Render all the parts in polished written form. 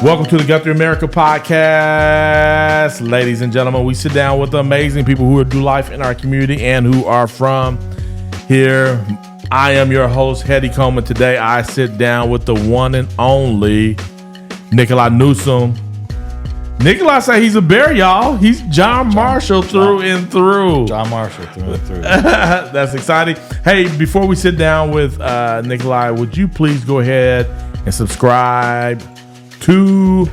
Welcome to the GuthrieAmerica podcast. Ladies and gentlemen, we sit down with amazing people who do life in our community and who are from here. I am your host, Heady Coleman. Today, I sit down with the one and only Nicoli Newsom. Nicoli say he's a bear, y'all. He's John Marshall through and through. John Marshall through and through. That's exciting. Hey, before we sit down with Nicoli, would you please go ahead and subscribe to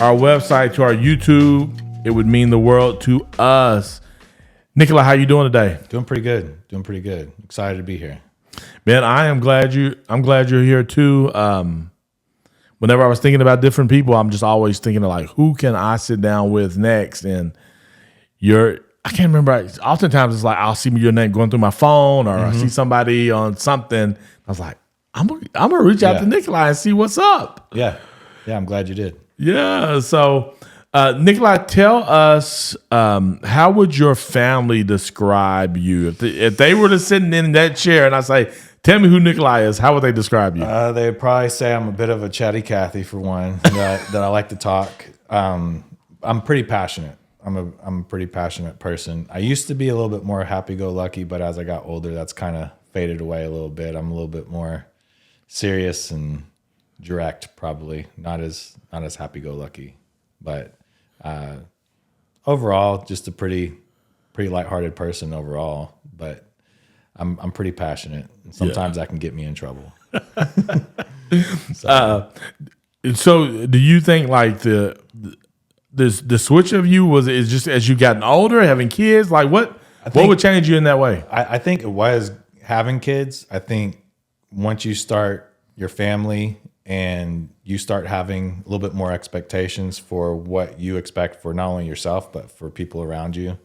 our website, to our YouTube? It would mean the world to us. Nicoli, how you doing today? Doing pretty good. Excited to be here. Man, I'm glad you're here too. Whenever I was thinking about different people, I'm just always thinking of like, who can I sit down with next? And I can't remember. Oftentimes it's like I'll see your name going through my phone, or I see somebody on something. I was like, I'm gonna reach out to Nicoli and see what's up. Yeah, I'm glad you did. Yeah. So, Nicoli, tell us, how would your family describe you if they were to sit in that chair and I say, tell me who Nicoli is, how would they describe you? They'd probably say I'm a bit of a chatty Cathy for one. that I like to talk. I'm pretty passionate. I'm a pretty passionate person. I used to be a little bit more happy-go-lucky, but as I got older, that's kind of faded away a little bit. I'm a little bit more serious and direct, probably not as happy-go-lucky, but overall, just a pretty lighthearted person overall. But I'm pretty passionate. Sometimes that can get me in trouble. So do you think like the switch of you is just as you gotten older, having kids? Like what would change you in that way? I think it was having kids. I think once you start your family and you start having a little bit more expectations for what you expect for not only yourself, but for people around you,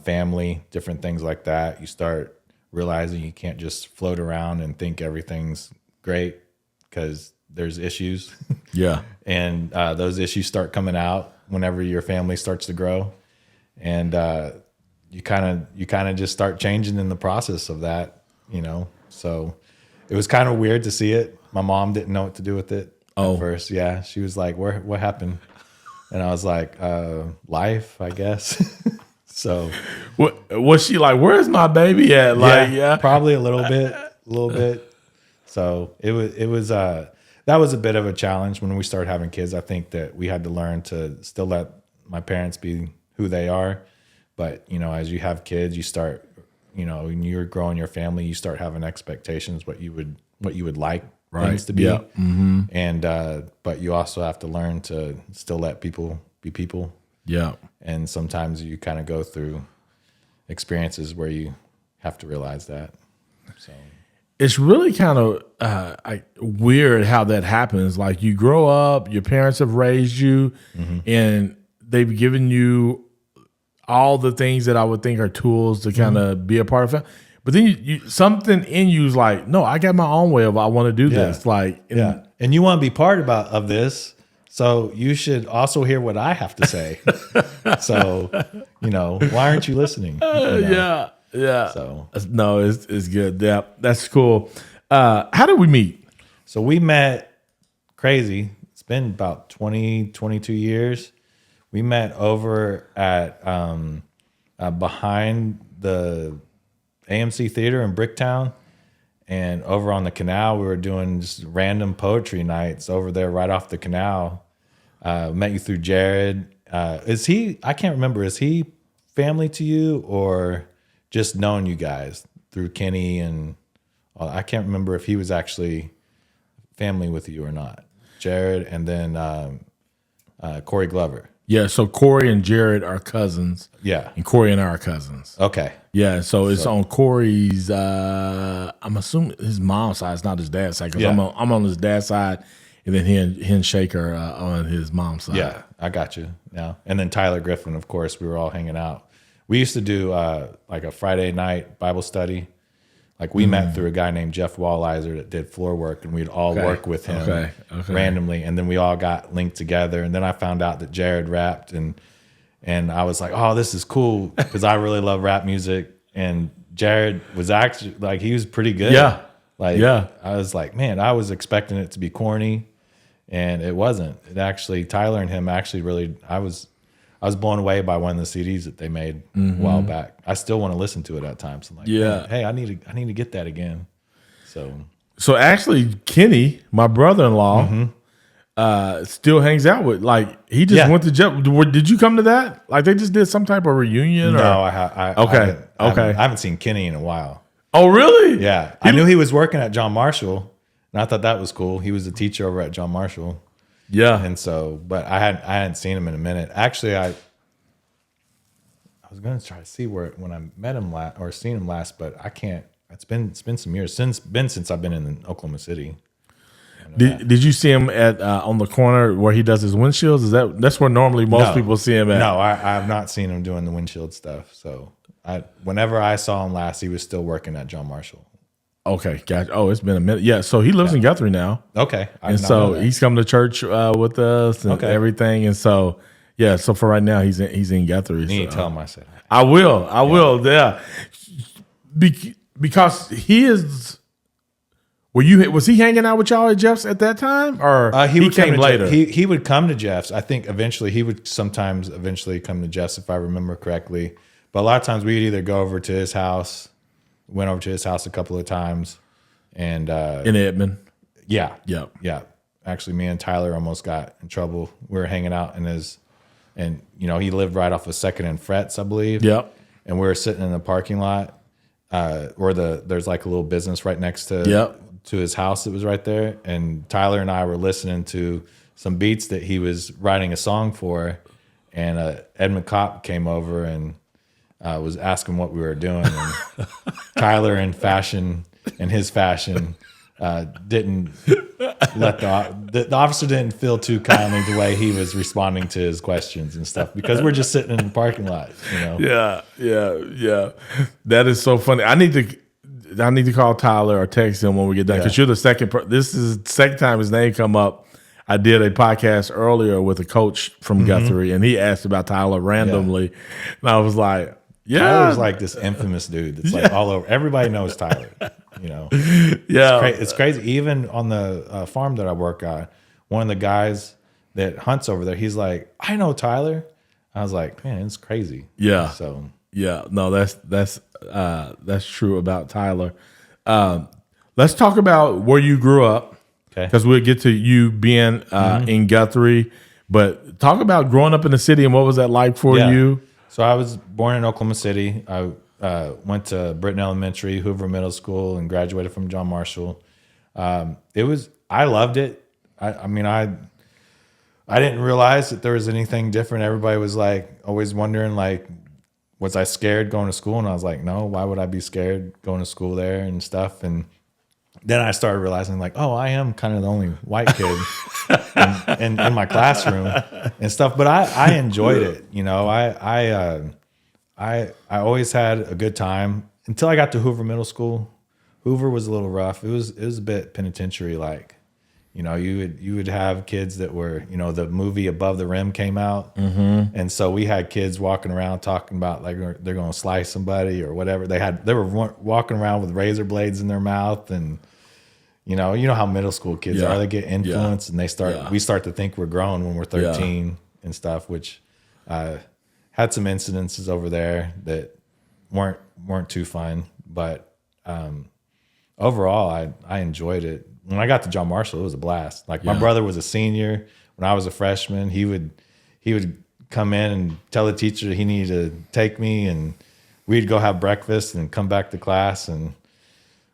family, different things like that, you start realizing you can't just float around and think everything's great because there's issues. Yeah. And those issues start coming out whenever your family starts to grow. And you kind of just start changing in the process of that, So it was kind of weird to see it. My mom didn't know what to do with it at first. Yeah. She was like, what happened? And I was like, life, I guess. So what was she like, where's my baby at? Like, yeah. Probably a little bit. So it was that was a bit of a challenge when we started having kids. I think that we had to learn to still let my parents be who they are. But, as you have kids, you start, when you're growing your family, you start having expectations, what you would like things to be. Yeah. Mm-hmm. And, but you also have to learn to still let people be people. Yeah. And sometimes you kind of go through experiences where you have to realize that. So it's really kind of weird how that happens. Like you grow up, your parents have raised you, and they've given you all the things that I would think are tools to kind of be a part of it. But then you something in you is like, no, I got my own way of I want to do this. Like, and you want to be part of this. So you should also hear what I have to say. So, why aren't you listening? Yeah. So no, it's good. Yeah, that's cool. How did we meet? So we met crazy. It's been about 22 years. We met over at behind the AMC Theater in Bricktown. And over on the canal, we were doing just random poetry nights over there right off the canal. Met you through Jared. Is he, I can't remember, is he family to you or just knowing you guys through Kenny? And I can't remember if he was actually family with you or not. Jared and then Corey Glover. Yeah, so Corey and Jared are cousins. Yeah. And Corey and I are cousins. Okay. Yeah, so it's on Corey's, I'm assuming his mom's side, it's not his dad's side, because I'm on his dad's side, and then he and Shaker on his mom's side. Yeah, I got you now. And then Tyler Griffin, of course, we were all hanging out. We used to do like a Friday night Bible study. Like we met through a guy named Jeff Wallizer that did floor work, and we'd all work with him randomly. And then we all got linked together. And then I found out that Jared rapped, and I was like, oh, this is cool, because I really love rap music. And Jared was actually like, he was pretty good. Yeah. Like, I was like, man, I was expecting it to be corny. And it wasn't. It actually, Tyler and him actually really, I was blown away by one of the CDs that they made a while back. I still want to listen to it at times. I'm like, hey, I need to get that again. So actually, Kenny, my brother-in-law, still hangs out with. Like, he just went to Jeff. Did you come to that? Like, they just did some type of reunion? No, or? I haven't seen Kenny in a while. Oh, really? Yeah, I knew he was working at John Marshall, and I thought that was cool. He was a teacher over at John Marshall. Yeah, and so, but I hadn't seen him in a minute. Actually, I was going to try to see when I met him last or seen him last, but I can't. It's been some years since I've been in Oklahoma City. Did you see him at on the corner where he does his windshields? That's where normally most people see him at? No, I have not seen him doing the windshield stuff. So whenever I saw him last, he was still working at John Marshall. Okay, gotcha. Oh, it's been a minute. Yeah, so he lives in Guthrie now. Okay, and so he's come to church with us and everything. And so so for right now he's in Guthrie. You need to tell him I said. I will. Yeah, because he is. Was he hanging out with y'all at Jeff's at that time, or he came later? He would come to Jeff's. I think eventually he would come to Jeff's if I remember correctly. But a lot of times we'd either go over to his house. Went over to his house a couple of times, and in Edmond. Yeah. Yeah. Actually, me and Tyler almost got in trouble. We were hanging out and he lived right off of 2nd and Frets, I believe. Yep. And we were sitting in the parking lot, where there's like a little business right next to his house that was right there. And Tyler and I were listening to some beats that he was writing a song for, and Ed McCopp came over and was asking what we were doing, and Tyler in his fashion, didn't let the officer didn't feel too kindly the way he was responding to his questions and stuff, because we're just sitting in the parking lot, Yeah. That is so funny. I need to call Tyler or text him when we get done, because you're the second. This is the second time his name come up. I did a podcast earlier with a coach from Guthrie, and he asked about Tyler randomly, and I was like, Tyler's like this infamous dude that's like all over. Everybody knows Tyler, Yeah. It's crazy. Even on the farm that I work on, one of the guys that hunts over there, he's like, I know Tyler. I was like, man, it's crazy. Yeah. So no, that's true about Tyler. Let's talk about where you grew up, because we'll get to you being in Guthrie. But talk about growing up in the city and what was that like for you? So I was born in Oklahoma City. I went to Britton Elementary, Hoover Middle School, and graduated from John Marshall. I loved it. I mean, I didn't realize that there was anything different. Everybody was like always wondering, like, was I scared going to school? And I was like, no, why would I be scared going to school there and stuff? And then I started realizing, like, oh, I am kind of the only white kid in my classroom and stuff. But I enjoyed it. I always had a good time until I got to Hoover Middle School. Hoover was a little rough. It was a bit penitentiary like. You would have kids that were, the movie Above the Rim came out, and so we had kids walking around talking about like they're going to slice somebody or whatever. They were walking around with razor blades in their mouth, and you know how middle school kids are. They get influenced and we start to think we're grown when we're 13 and stuff, which had some incidences over there that weren't too fun, but overall I enjoyed it. When I got to John Marshall, it was a blast. Like my brother was a senior when I was a freshman. He would come in and tell the teacher he needed to take me, and we'd go have breakfast and come back to class. And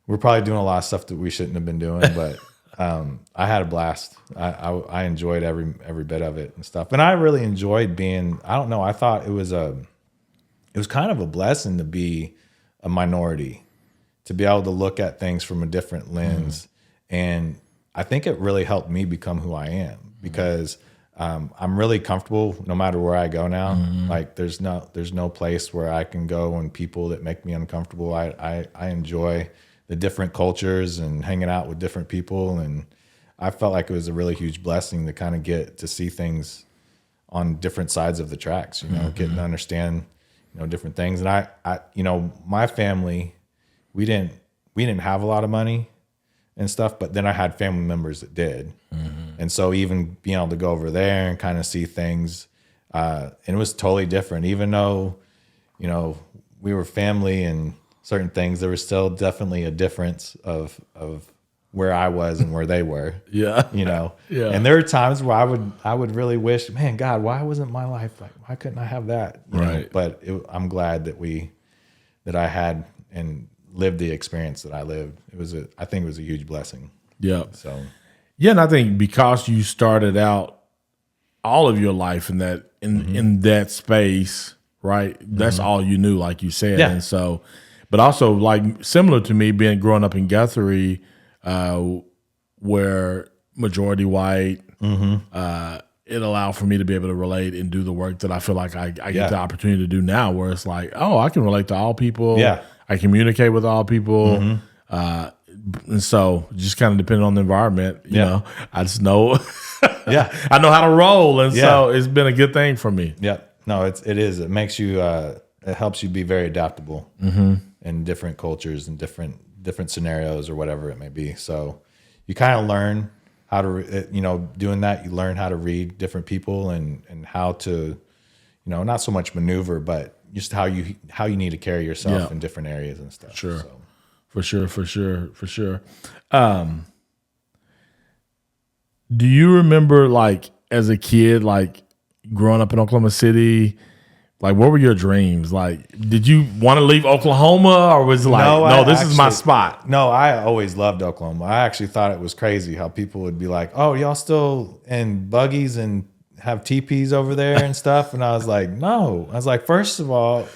we're probably doing a lot of stuff that we shouldn't have been doing, but I had a blast. I enjoyed every bit of it and stuff. And I really enjoyed being. I don't know. I thought it was kind of a blessing to be a minority, to be able to look at things from a different lens. And I think it really helped me become who I am, because I'm really comfortable no matter where I go now. Like there's no place where I can go and people that make me uncomfortable. I enjoy the different cultures and hanging out with different people. And I felt like it was a really huge blessing to kind of get to see things on different sides of the tracks, getting to understand, different things. And I my family, we didn't have a lot of money and stuff, but then I had family members that did. And so even being able to go over there and kind of see things, and it was totally different. Even though, you know, we were family and certain things, there was still definitely a difference of where I was and where they were. Yeah. You know. Yeah. And there were times where I would really wish, man, God, why wasn't my life like? Why couldn't I have that? You know? But I'm glad that I had and lived the experience that I lived. I think it was a huge blessing. Yeah. So. Yeah, and I think because you started out all of your life in that in that space, right? That's all you knew, like you said. Yeah. And so, but also like similar to me growing up in Guthrie, where majority white, it allowed for me to be able to relate and do the work that I feel like I get the opportunity to do now, where it's like, oh, I can relate to all people. Yeah. I communicate with all people. And so just kind of depending on the environment, you know, I just know, I know how to roll. And so it's been a good thing for me. Yeah, no, it is. It makes you, it helps you be very adaptable in different cultures and different scenarios or whatever it may be. So you kind of learn how to, you know, doing that, you learn how to read different people and how to, you know, not so much maneuver, but just how you need to carry yourself in different areas and stuff. Sure. So. For sure. Do you remember, like, as a kid, like, growing up in Oklahoma City, like, what were your dreams? Like, did you want to leave Oklahoma, or was it like, no, this is my spot? No, I always loved Oklahoma. I actually thought it was crazy how people would be like, oh, y'all still in buggies and have teepees over there and stuff? And I was like, no. I was like, first of all,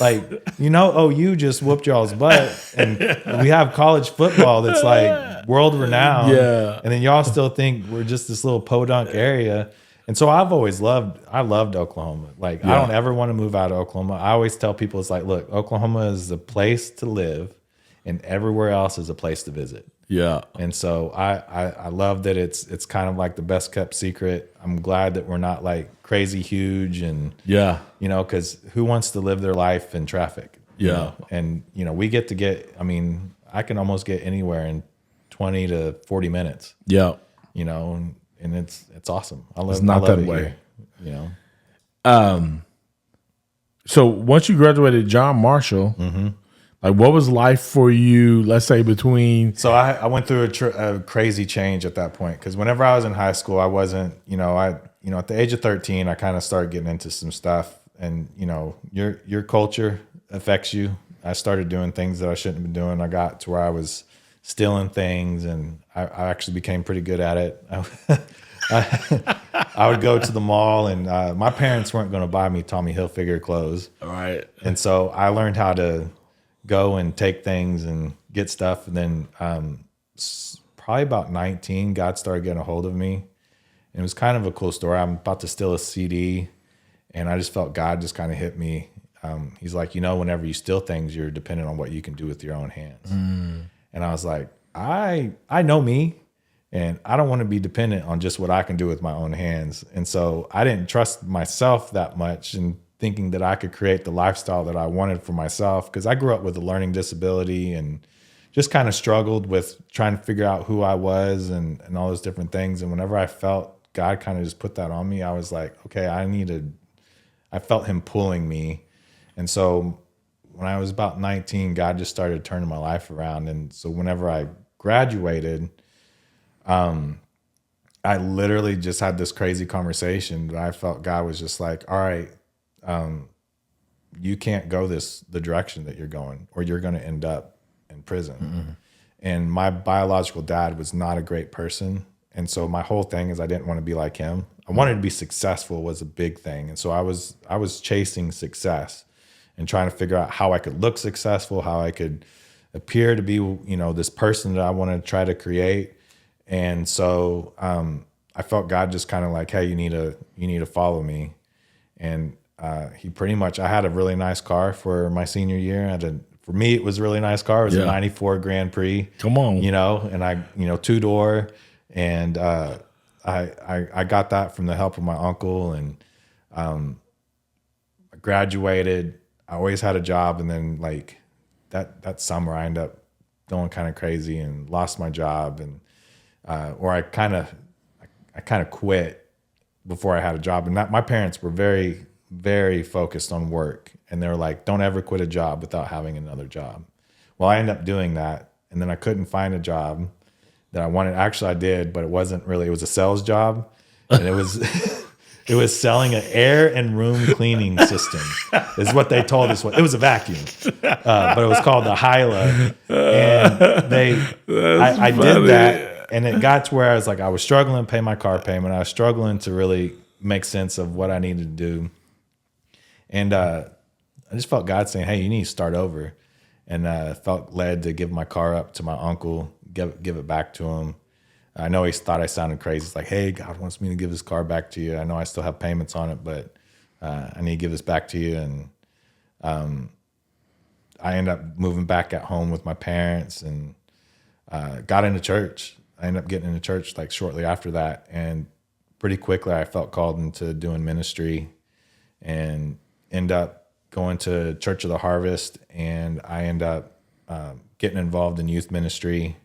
like, you know, OU just whooped y'all's butt, and we have college football that's like world renowned. Yeah. And then y'all still think we're just this little podunk area. And so I loved Oklahoma. Like, I don't ever want to move out of Oklahoma. I always tell people, it's like, look, Oklahoma is a place to live and everywhere else is a place to visit. Yeah. And so I love that it's kind of like the best kept secret. I'm glad that we're not like crazy huge and you know, because who wants to live their life in traffic? You know? And you know, we I mean, I can almost get anywhere in 20 to 40 minutes. Yeah. You know, and it's awesome. I love that way. Here, you know. So once you graduated John Marshall, like, what was life for you, let's say, between... So I went through a crazy change at that point, because whenever I was in high school, I wasn't, at the age of 13, I kind of started getting into some stuff, and, you know, your culture affects you. I started doing things that I shouldn't have been doing. I got to where I was stealing things, and I actually became pretty good at it. I would go to the mall, and my parents weren't going to buy me Tommy Hilfiger clothes. All right. And so I learned how to go and take things and get stuff. And then probably about 19, God started getting a hold of me. And it was kind of a cool story. I'm about to steal a CD, and I just felt God just kind of hit me. He's like, you know, whenever you steal things, you're dependent on what you can do with your own hands. And I was like, I know me, and I don't want to be dependent on just what I can do with my own hands. And so I didn't trust myself that much, and thinking that I could create the lifestyle that I wanted for myself, because I grew up with a learning disability and just kind of struggled with trying to figure out who I was and all those different things. And whenever I felt God kind of just put that on me, I was like, okay, I felt him pulling me. And so when I was about 19, God just started turning my life around. And so whenever I graduated, I literally just had this crazy conversation that I felt God was just like, all right, you can't go the direction that you're going, or you're going to end up in prison. And my biological dad was not a great person. And so my whole thing is I didn't want to be like him. I wanted to be successful was a big thing. And so I was chasing success and trying to figure out how I could look successful, how I could appear to be, you know, this person that I want to try to create. And so I felt God just kind of like, hey, you need to follow me. And he pretty much, I had a really nice car for my senior year. For me, it was a really nice car. It was a 94 Grand Prix. Come on. You know, and I, you know, 2-door. And I got that from the help of my uncle. And I graduated. I always had a job. And then like that summer, I ended up going kind of crazy and lost my job. And or I kind of I kind of quit before I had a job. And my parents were very, very focused on work. And they were like, don't ever quit a job without having another job. Well, I ended up doing that. And then I couldn't find a job that I wanted. Actually, I did, but it wasn't really, it was a sales job. And it was, it was selling an air and room cleaning system is what they told us. It was a vacuum, but it was called the Hyla. And I did that. And it got to where I was like, I was struggling to pay my car payment. I was struggling to really make sense of what I needed to do. And I just felt God saying, hey, you need to start over. And felt led to give my car up to my uncle, give it back to him. I know he thought I sounded crazy. He's like, hey, God wants me to give this car back to you. I know I still have payments on it, but I need to give this back to you. And I ended up moving back at home with my parents and got into church. I ended up getting into church like shortly after that. And pretty quickly I felt called into doing ministry and end up going to Church of the Harvest. And I end up getting involved in youth ministry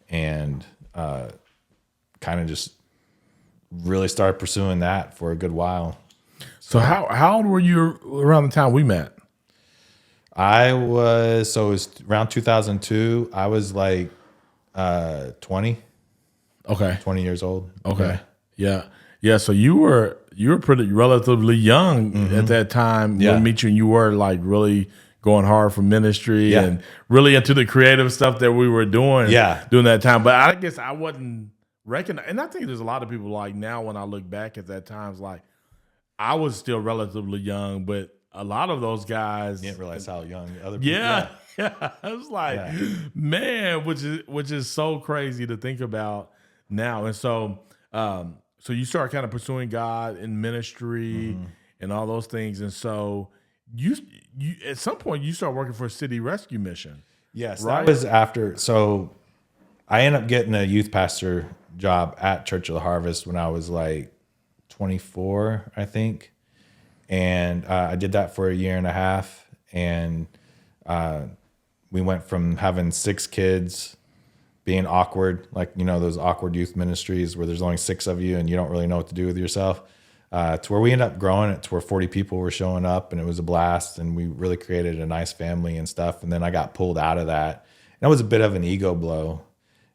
and kind of just really started pursuing that for a good while. So how old were you around the time we met? It was around 2002. I was like 20. Okay. 20 years old. Okay. Yeah. So you were pretty relatively young at that time. Yeah. When we met you, and you were like really going hard for ministry and really into the creative stuff that we were doing. During that time. But I guess I wasn't recognized. And I think there's a lot of people like now when I look back at that times, like I was still relatively young, but a lot of those guys didn't realize how young other people. Yeah. I was like, man, which is so crazy to think about now. And so so you start kind of pursuing God in ministry and all those things. And so you at some point you start working for a city rescue mission. Yes, right? That was after. So I ended up getting a youth pastor job at Church of the Harvest when I was like 24, I think. And I did that for a year and a half. And we went from having 6 kids, being awkward, like, you know, those awkward youth ministries where there's only 6 of you and you don't really know what to do with yourself, to where we ended up growing it to where 40 people were showing up, and it was a blast, and we really created a nice family and stuff. And then I got pulled out of that. And that was a bit of an ego blow,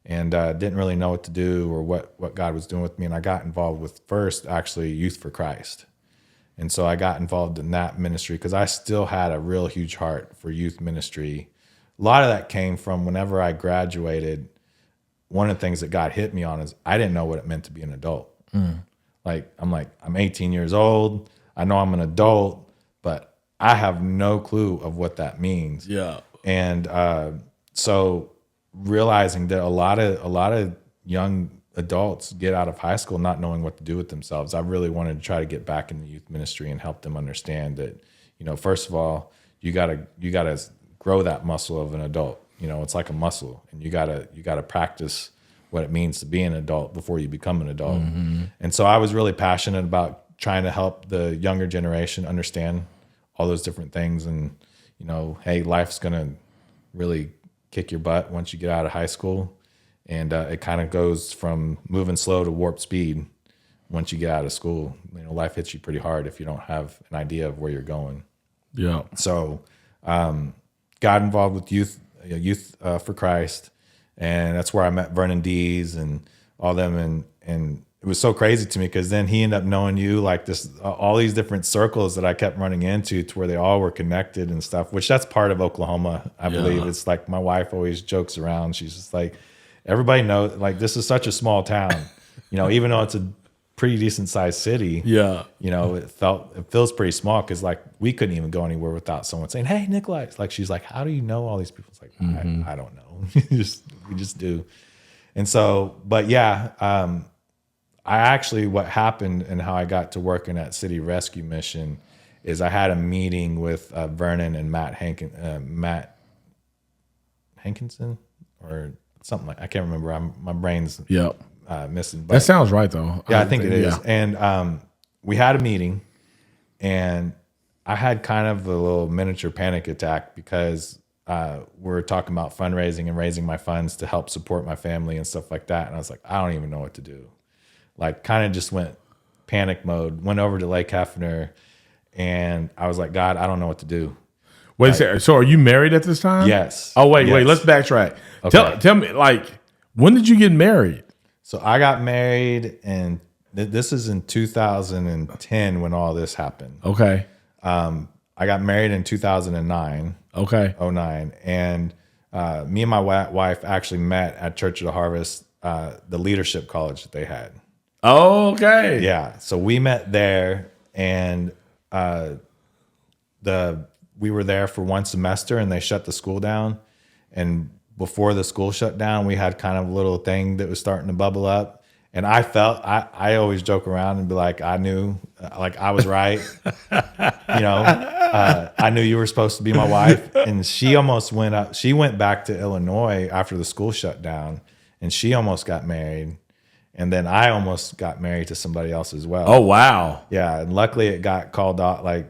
and didn't really know what to do or what God was doing with me. And I got involved with first actually Youth for Christ. And so I got involved in that ministry because I still had a real huge heart for youth ministry. A lot of that came from whenever I graduated. One of the things that God hit me on is I didn't know what it meant to be an adult. I'm 18 years old. I know I'm an adult, but I have no clue of what that means. Yeah. And so realizing that a lot of young adults get out of high school not knowing what to do with themselves, I really wanted to try to get back in the youth ministry and help them understand that, you know, first of all, you gotta grow that muscle of an adult. You know, it's like a muscle, and you gotta practice what it means to be an adult before you become an adult. And so I was really passionate about trying to help the younger generation understand all those different things. And, you know, hey, life's gonna really kick your butt once you get out of high school. And it kind of goes from moving slow to warp speed once you get out of school. You know, life hits you pretty hard if you don't have an idea of where you're going. Yeah. So got involved with Youth for Christ, and that's where I met Vernon Dees and all them. And it was so crazy to me because then he ended up knowing you, like this, all these different circles that I kept running into to where they all were connected and stuff, which that's part of Oklahoma, I believe. It's like my wife always jokes around. She's just like, everybody knows, like, this is such a small town, you know, even though it's a pretty decent sized city. Yeah. You know, it feels pretty small because like we couldn't even go anywhere without someone saying, hey, Nicoli. It's like, she's like, how do you know all these people? It's like, I don't know. we just do. And so, but yeah, I actually, what happened and how I got to working at City Rescue Mission is I had a meeting with Vernon and Matt Hankinson or something like, I can't remember. My brain's missing. But that sounds right though. Yeah, I think it is. And we had a meeting, and I had kind of a little miniature panic attack because we're talking about fundraising and raising my funds to help support my family and stuff like that. And I was like, I don't even know what to do. like kind of just went panic mode, went over to Lake Hefner, and I was like, God, I don't know what to do. Wait a second. So are you married at this time? Yes. Oh, wait. Yes. Let's backtrack. Okay. Tell me, like, when did you get married? So I got married, and this is in 2010 when all this happened. Okay. I got married in 2009. Okay. 09. And me and my wife actually met at Church of the Harvest, the leadership college that they had. Okay. Yeah. So we met there, and we were there for one semester, and they shut the school down. And before the school shut down, we had kind of a little thing that was starting to bubble up. And I felt, I always joke around and be like, I knew, like I was right. I knew you were supposed to be my wife. And she almost she went back to Illinois after the school shut down, and she almost got married. And then I almost got married to somebody else as well. Oh, wow. Yeah. And luckily it got called off. Like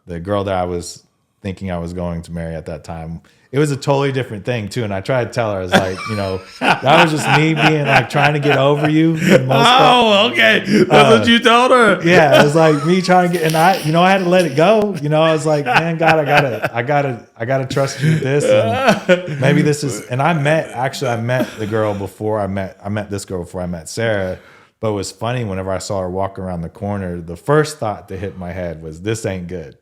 the girl that I was thinking I was going to marry at that time, it was a totally different thing too. And I tried to tell her, I was like, that was just me being like trying to get over you. For the most part. Okay. That's what you told her. Yeah. It was like me trying to get, and I had to let it go. I was like, man, God, I gotta trust you with this. And maybe this is, and I met the girl before I met this girl before I met Sarah. But it was funny whenever I saw her walk around the corner, the first thought that hit my head was, this ain't good.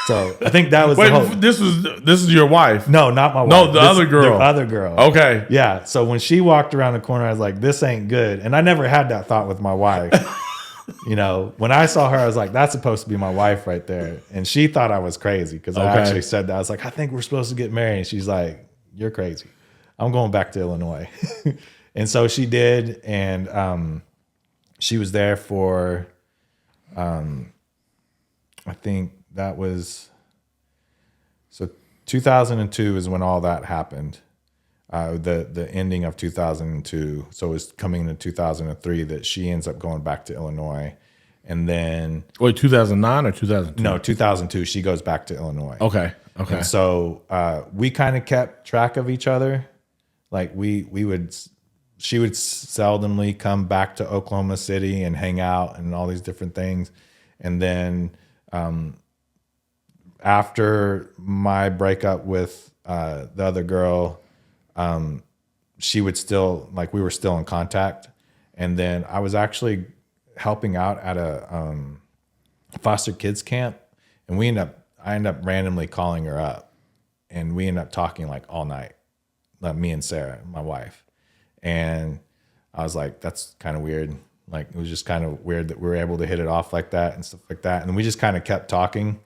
So I think that was this is your wife? No, not my wife. No, the other girl. The other girl. Okay. Yeah. So when she walked around the corner, I was like, this ain't good. And I never had that thought with my wife. When I saw her, I was like, that's supposed to be my wife right there. And she thought I was crazy because I actually said that. I was like, I think we're supposed to get married. And she's like, you're crazy. I'm going back to Illinois. And so she did. And she was there for, I think that was, so 2002 is when all that happened. The ending of 2002. So it was coming into 2003 that she ends up going back to Illinois. And then... Wait, 2009 or 2002? No, 2002. She goes back to Illinois. Okay. And so we kind of kept track of each other. Like she would seldomly come back to Oklahoma City and hang out and all these different things. And then after my breakup with the other girl, she would still, like, we were still in contact. And then I was actually helping out at a foster kids camp, and I ended up randomly calling her up, and we ended up talking like all night, like me and Sarah, my wife. And I was like, that's kind of weird. Like, it was just kind of weird that we were able to hit it off like that and stuff like that. And we just kind of kept talking.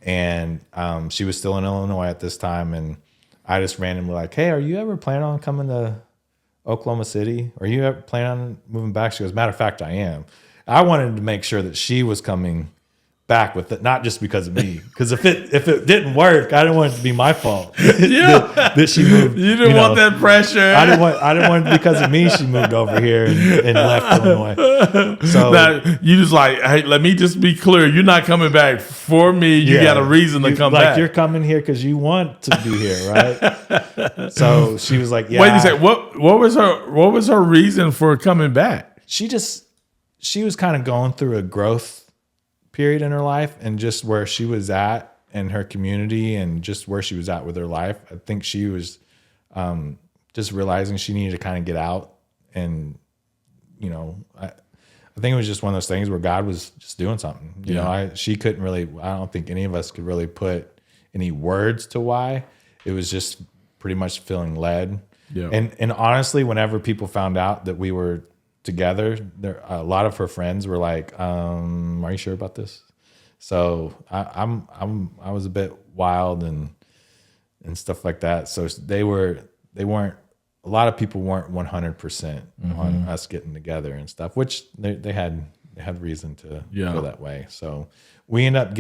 And she was still in Illinois at this time, and I just randomly like, hey, are you ever planning on coming to Oklahoma City? Are you ever planning on moving back? She goes, matter of fact, I am. I wanted to make sure that she was coming back with it, not just because of me. Because if it didn't work, I didn't want it to be my fault. that she moved. You didn't want that pressure. I didn't want it because of me. She moved over here and left Illinois. So now, you just like, hey, let me just be clear. You're not coming back for me. You got a reason to come back. Like, you're coming here because you want to be here, right? So she was like, yeah. Wait a second. What was her reason for coming back? She was kind of going through a growth period in her life, and just where she was at in her community and just where she was at with her life. I think she was just realizing she needed to kind of get out. And, I think it was just one of those things where God was just doing something. She couldn't really, I don't think any of us could really put any words to why. It was just pretty much feeling led. Yeah. And honestly, whenever people found out that we were together, a lot of her friends were like, are you sure about this? So I was a bit wild and stuff like that. So they weren't, a lot of people weren't 100% on us getting together and stuff, which they had reason to feel that way. So we end up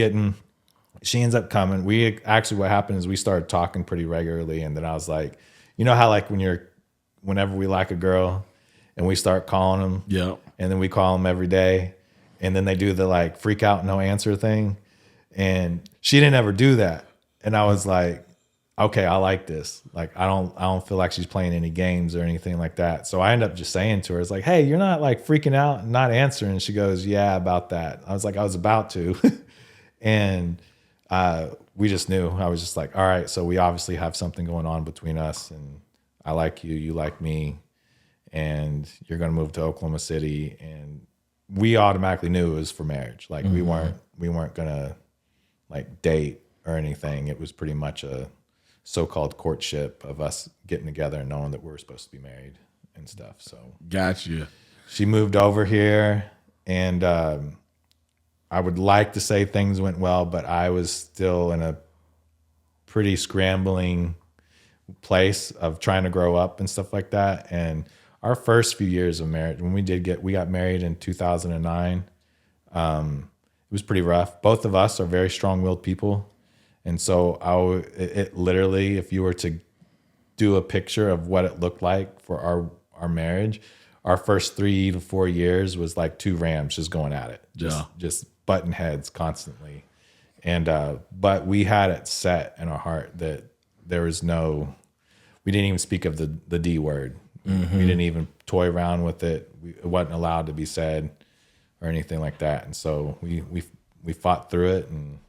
she ends up coming. What happened is we started talking pretty regularly. And then I was like, how like whenever we like a girl, and we start calling them, and then we call them every day, and then they do the like freak out no answer thing, and she didn't ever do that, and I was like, okay, I like this. Like, I don't feel like she's playing any games or anything like that. So I end up just saying to her, it's like, hey, you're not like freaking out and not answering. She goes, yeah, about that. I was like, I was about to. And we just knew. I was just like, all right, so we obviously have something going on between us, and I like you, you like me, and you're going to move to Oklahoma City. And we automatically knew it was for marriage. Like, we weren't going to like date or anything. It was pretty much a so-called courtship of us getting together and knowing that we were supposed to be married and stuff. So Gotcha. she moved over here, and I would like to say things went well, but I was still in a pretty scrambling place of trying to grow up and stuff like that. And our first few years of marriage, when we got married in 2009, it was pretty rough. Both of us are very strong-willed people. And so it literally, if you were to do a picture of what it looked like for our marriage, our first 3 to 4 years was like two rams just going at it, just butting heads constantly. And but we had it set in our heart that there was we didn't even speak of the D word. Mm-hmm. We didn't even toy around with it. It wasn't allowed to be said or anything like that. And so we fought through it, and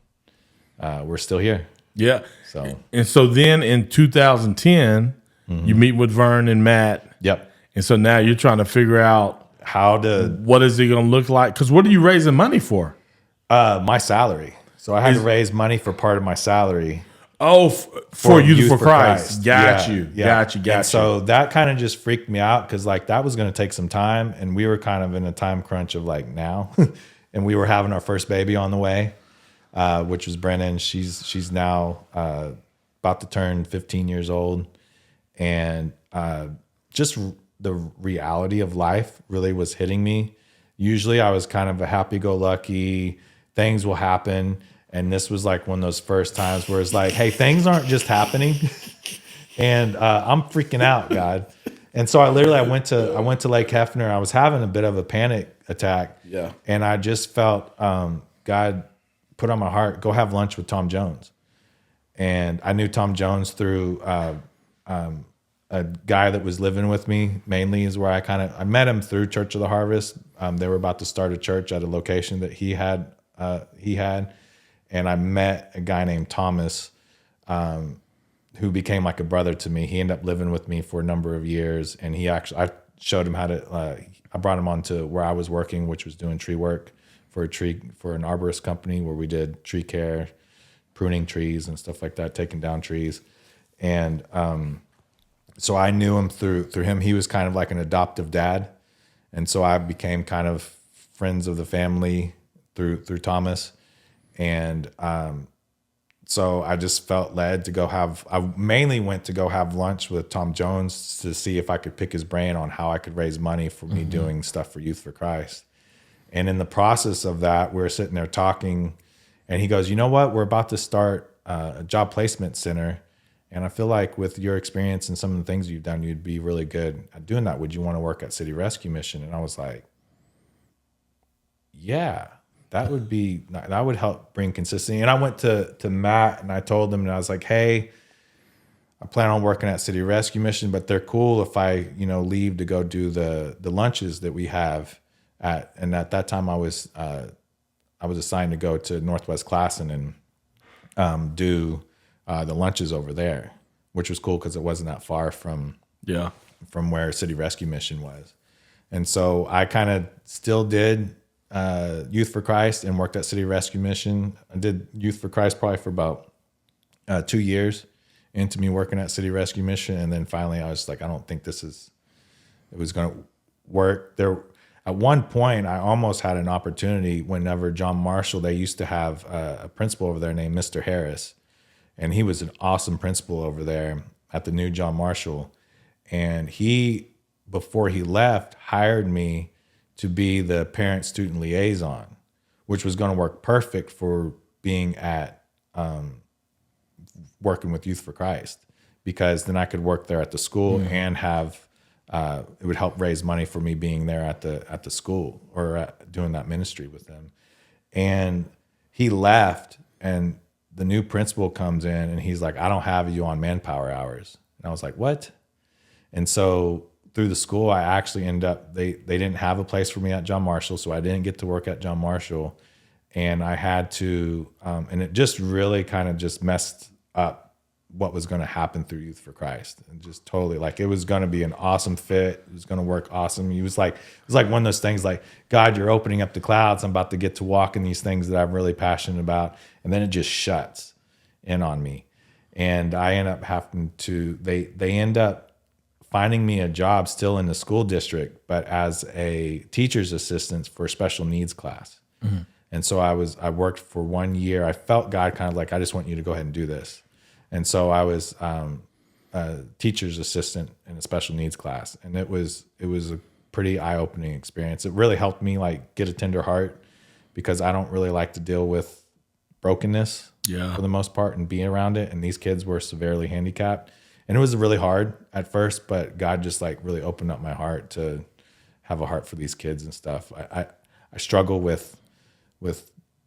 we're still here. Yeah. So then in 2010, you meet with Vern and Matt. Yep. And so now you're trying to figure out what is it going to look like? Because what are you raising money for? My salary. So I had to raise money for part of my salary. Oh, for Youth for Christ. Got you. So that kind of just freaked me out, because like that was going to take some time, and we were kind of in a time crunch of like now, and we were having our first baby on the way, which was Brennan. She's now about to turn 15 years old, and just the reality of life really was hitting me. Usually I was kind of a happy-go-lucky, things will happen. And this was like one of those first times where it's like, hey, things aren't just happening. And I'm freaking out, God. And so I went to Lake Hefner. I was having a bit of a panic attack. Yeah. And I just felt God put on my heart, go have lunch with Tom Jones. And I knew Tom Jones through a guy that was living with me, mainly is where I met him through Church of the Harvest. They were about to start a church at a location that he had. And I met a guy named Thomas, who became like a brother to me. He ended up living with me for a number of years, and I showed him how to. I brought him on to where I was working, which was doing tree work for an arborist company, where we did tree care, pruning trees and stuff like that, taking down trees. And so I knew him through him. He was kind of like an adoptive dad, and so I became kind of friends of the family through Thomas. And so I just felt led to I mainly went to go have lunch with Tom Jones to see if I could pick his brain on how I could raise money for me doing stuff for Youth for Christ. And in the process of that, we were sitting there talking, and he goes, you know what? We're about to start a job placement center. And I feel like with your experience and some of the things you've done, you'd be really good at doing that. Would you want to work at City Rescue Mission? And I was like, yeah. That would help bring consistency. And I went to Matt, and I told him, and I was like, hey, I plan on working at City Rescue Mission, but they're cool if I, leave to go do the lunches that we have and at that time I was assigned to go to Northwest Classen and do the lunches over there, which was cool because it wasn't that far from where City Rescue Mission was. And so I kind of still did Youth for Christ and worked at City Rescue Mission. I did Youth for Christ probably for about 2 years into me working at City Rescue Mission. And then finally I was like, I don't think it was going to work. At one point, I almost had an opportunity whenever John Marshall, they used to have a principal over there named Mr. Harris. And he was an awesome principal over there at the new John Marshall. And he, before he left, hired me to be the parent-student liaison, which was going to work perfect for being at working with Youth for Christ, because then I could work there at the school and have it would help raise money for me being there at the school or doing that ministry with them. And he left, and the new principal comes in and he's like, I don't have you on manpower hours. And I was like, what? And so through the school, I actually ended up, they didn't have a place for me at John Marshall. So I didn't get to work at John Marshall. And I had to, and it just really kind of just messed up what was going to happen through Youth for Christ. And just totally, like, it was going to be an awesome fit. It was going to work awesome. It was like one of those things like, God, you're opening up the clouds. I'm about to get to walk in these things that I'm really passionate about. And then it just shuts in on me. And I end up having to, they end up finding me a job still in the school district, but as a teacher's assistant for a special needs class. Mm-hmm. And so I worked for 1 year. I felt God kind of like, I just want you to go ahead and do this. And so I was a teacher's assistant in a special needs class. And it was a pretty eye-opening experience. It really helped me like get a tender heart, because I don't really like to deal with brokenness for the most part and being around it. And these kids were severely handicapped. And it was really hard at first, but God just like really opened up my heart to have a heart for these kids and stuff. I struggle with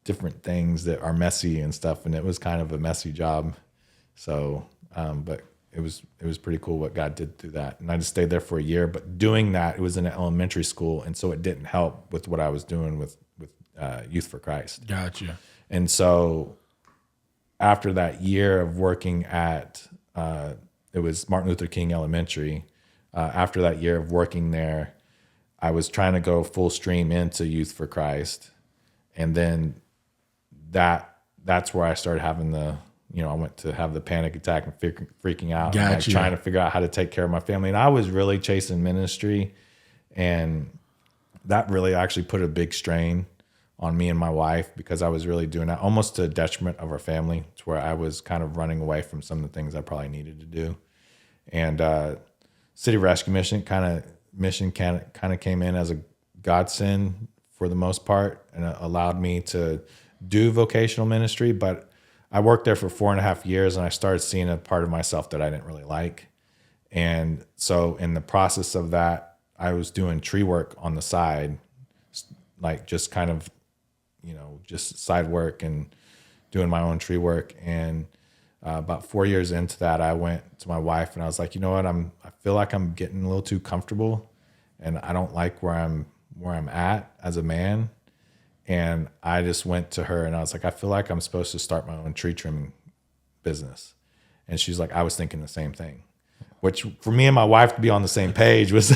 different things that are messy and stuff, and it was kind of a messy job. So, but it was pretty cool what God did through that. And I just stayed there for a year, but doing that, it was in an elementary school. And so it didn't help with what I was doing with Youth for Christ. Gotcha. And so after that year of working at, it was Martin Luther King Elementary. After that year of working there, I was trying to go full stream into Youth for Christ. And then that's where I started having I went to have the panic attack and freaking out, and like trying to figure out how to take care of my family. And I was really chasing ministry, and that really actually put a big strain on me and my wife, because I was really doing that almost to the detriment of our family, to where I was kind of running away from some of the things I probably needed to do. And City Rescue Mission kind of came in as a godsend for the most part, and it allowed me to do vocational ministry. But I worked there for 4.5 years, and I started seeing a part of myself that I didn't really like. And so in the process of that, I was doing tree work on the side, like just kind of, just side work and doing my own tree work. And about 4 years into that, I went to my wife and I was like, you know what, I feel like I'm getting a little too comfortable, and I don't like where I'm at as a man. And I just went to her and I was like, I feel like I'm supposed to start my own tree trimming business. And she's like, I was thinking the same thing. Which for me and my wife to be on the same page was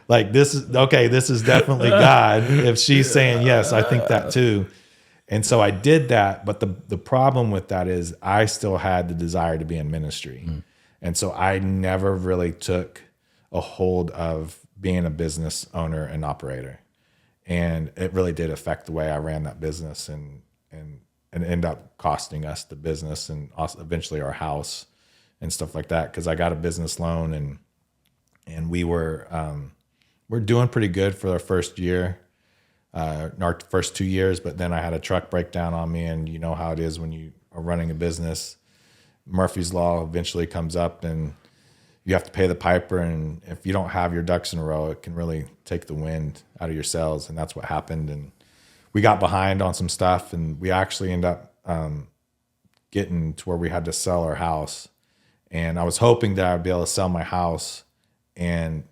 like this is definitely God. If she's saying yes, I think that too. And so I did that. But the problem with that is I still had the desire to be in ministry. Mm. And so I never really took a hold of being a business owner and operator. And it really did affect the way I ran that business, and end up costing us the business and also eventually our house and stuff like that. Cause I got a business loan, and we're doing pretty good for our first year, our first 2 years. But then I had a truck breakdown on me, and you know how it is when you are running a business. Murphy's Law eventually comes up, and you have to pay the piper, and if you don't have your ducks in a row, it can really take the wind out of your sails, and that's what happened. And we got behind on some stuff, and we actually ended up getting to where we had to sell our house. And I was hoping that I'd be able to sell my house and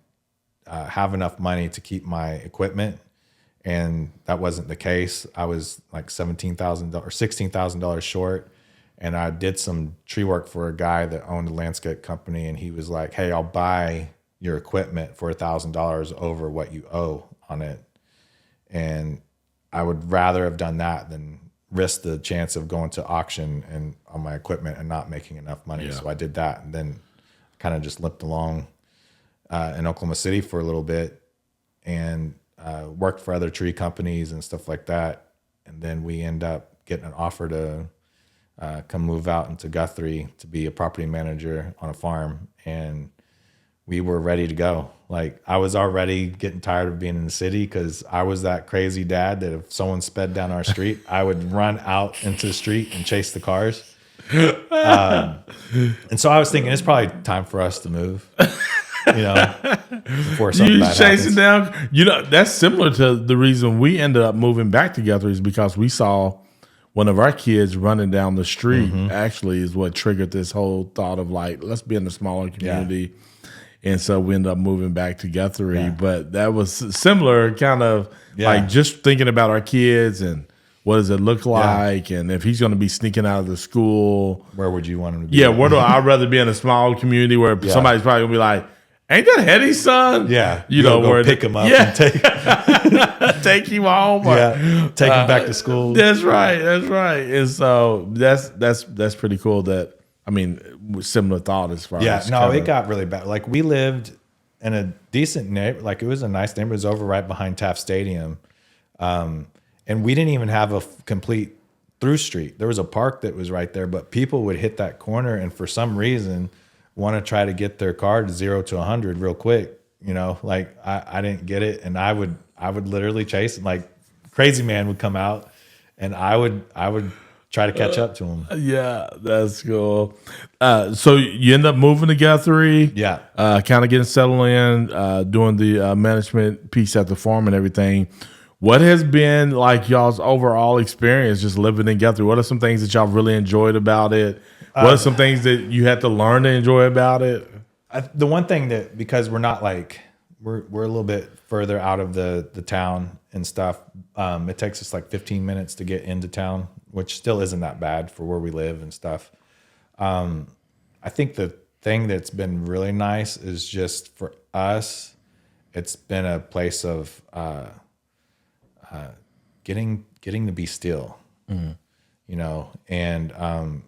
have enough money to keep my equipment, and that wasn't the case. I was like $17,000 or $16,000 short. And I did some tree work for a guy that owned a landscape company, and he was like, hey, I'll buy your equipment for $1,000 over what you owe on it. And I would rather have done that than risk the chance of going to auction and on my equipment and not making enough money. Yeah. So I did that, and then kind of just limped along in Oklahoma City for a little bit, and worked for other tree companies and stuff like that. And then we end up getting an offer to come move out into Guthrie to be a property manager on a farm. And we were ready to go. Like, I was already getting tired of being in the city, because I was that crazy dad that if someone sped down our street, I would run out into the street and chase the cars. And so I was thinking it's probably time for us to move, before something bad chasing happens. down. That's similar to the reason we ended up moving back to Guthrie, is because we saw one of our kids running down the street actually is what triggered this whole thought of like, let's be in a smaller community. And so we ended up moving back to Guthrie. But that was similar kind of like just thinking about our kids and what does it look like? And if he's going to be sneaking out of the school. Where would you want him to be? Yeah, where do I'd rather be in a small community where somebody's probably going to be like, ain't that Heady's son? Yeah. You know, go where pick him up and take him home. Or, take him back to school. That's right. That's right. And so that's pretty cool that, I mean, similar thought as far as. It got really bad. Like we lived in a decent neighborhood. Like it was a nice neighborhood. It was over right behind Taft Stadium. And we didn't even have a complete through street. There was a park that was right there, but people would hit that corner and for some reason want to try to get their car to 0 to 100 real quick. You know, like I didn't get it. And I would literally chase it. Like Crazy Man would come out and I would try to catch up to him. Yeah, that's cool. So you end up moving to Guthrie. Yeah. Kind of getting settled in, doing the management piece at the farm and everything. What has been like y'all's overall experience just living in Guthrie? What are some things that y'all really enjoyed about it? What are some things that you had to learn to enjoy about it? The one thing that, because we're not like, we're a little bit further out of the town and stuff. It takes us like 15 minutes to get into town, which still isn't that bad for where we live and stuff. I think the thing that's been really nice is just for us, it's been a place of getting to be still, you know, and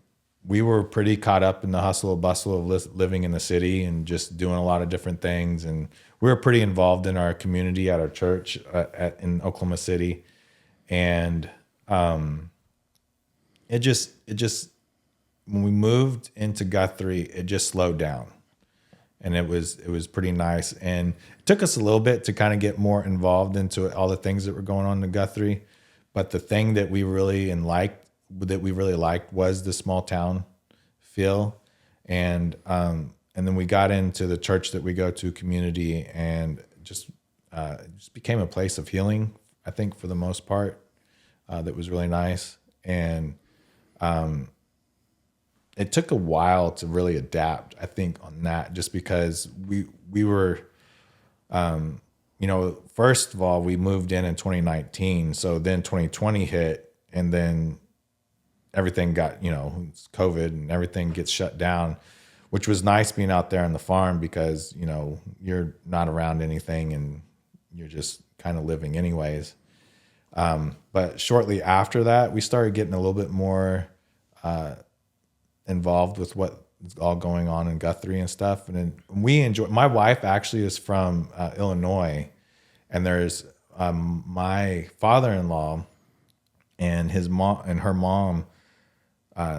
we were pretty caught up in the hustle and bustle of living in the city and just doing a lot of different things. And we were pretty involved in our community at our church in Oklahoma City. And it just when we moved into Guthrie, it just slowed down. And it was pretty nice. And it took us a little bit to kind of get more involved into all the things that were going on in Guthrie. But the thing that we really liked was the small town feel. And then we got into the church that we go to, community, and just became a place of healing, I think, for the most part. That was really nice. And it took a while to really adapt, I think, on that, just because we were, you know, first of all, we moved in 2019. So then 2020 hit, and then everything got, you know, it's COVID and everything gets shut down, which was nice being out there on the farm because, you know, you're not around anything and you're just kind of living anyways. But shortly after that, we started getting a little bit more involved with what's all going on in Guthrie and stuff. And then we enjoy. My wife actually is from Illinois, and there's my father-in-law and his mom and her mom,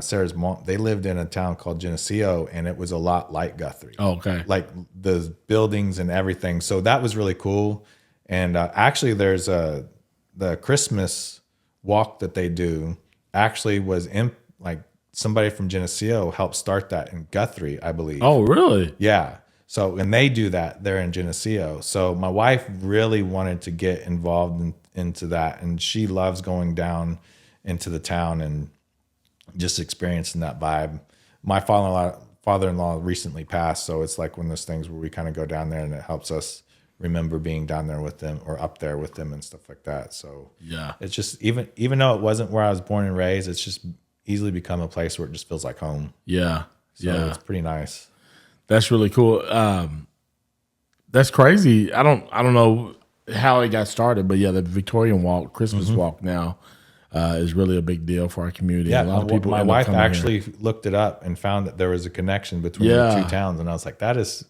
Sarah's mom. They lived in a town called Geneseo, and it was a lot like Guthrie. Oh, okay, like the buildings and everything. So that was really cool. And actually, there's the Christmas walk that they do. Actually, was in like. Somebody from Geneseo helped start that in Guthrie, I believe. Oh, really? Yeah. So, and they do that there in Geneseo. So my wife really wanted to get involved into that. And she loves going down into the town and just experiencing that vibe. My father-in-law recently passed. So it's like one of those things where we kind of go down there and it helps us remember being down there with them or up there with them and stuff like that. So yeah, it's just, even though it wasn't where I was born and raised, it's just easily become a place where it just feels like home. Yeah. So it's pretty nice. That's really cool. That's crazy. I don't know how it got started, but yeah, the Victorian Walk, Christmas Walk now is really a big deal for our community. Yeah, a lot of people. My wife actually looked it up and found that there was a connection between the two towns, and I was like, that is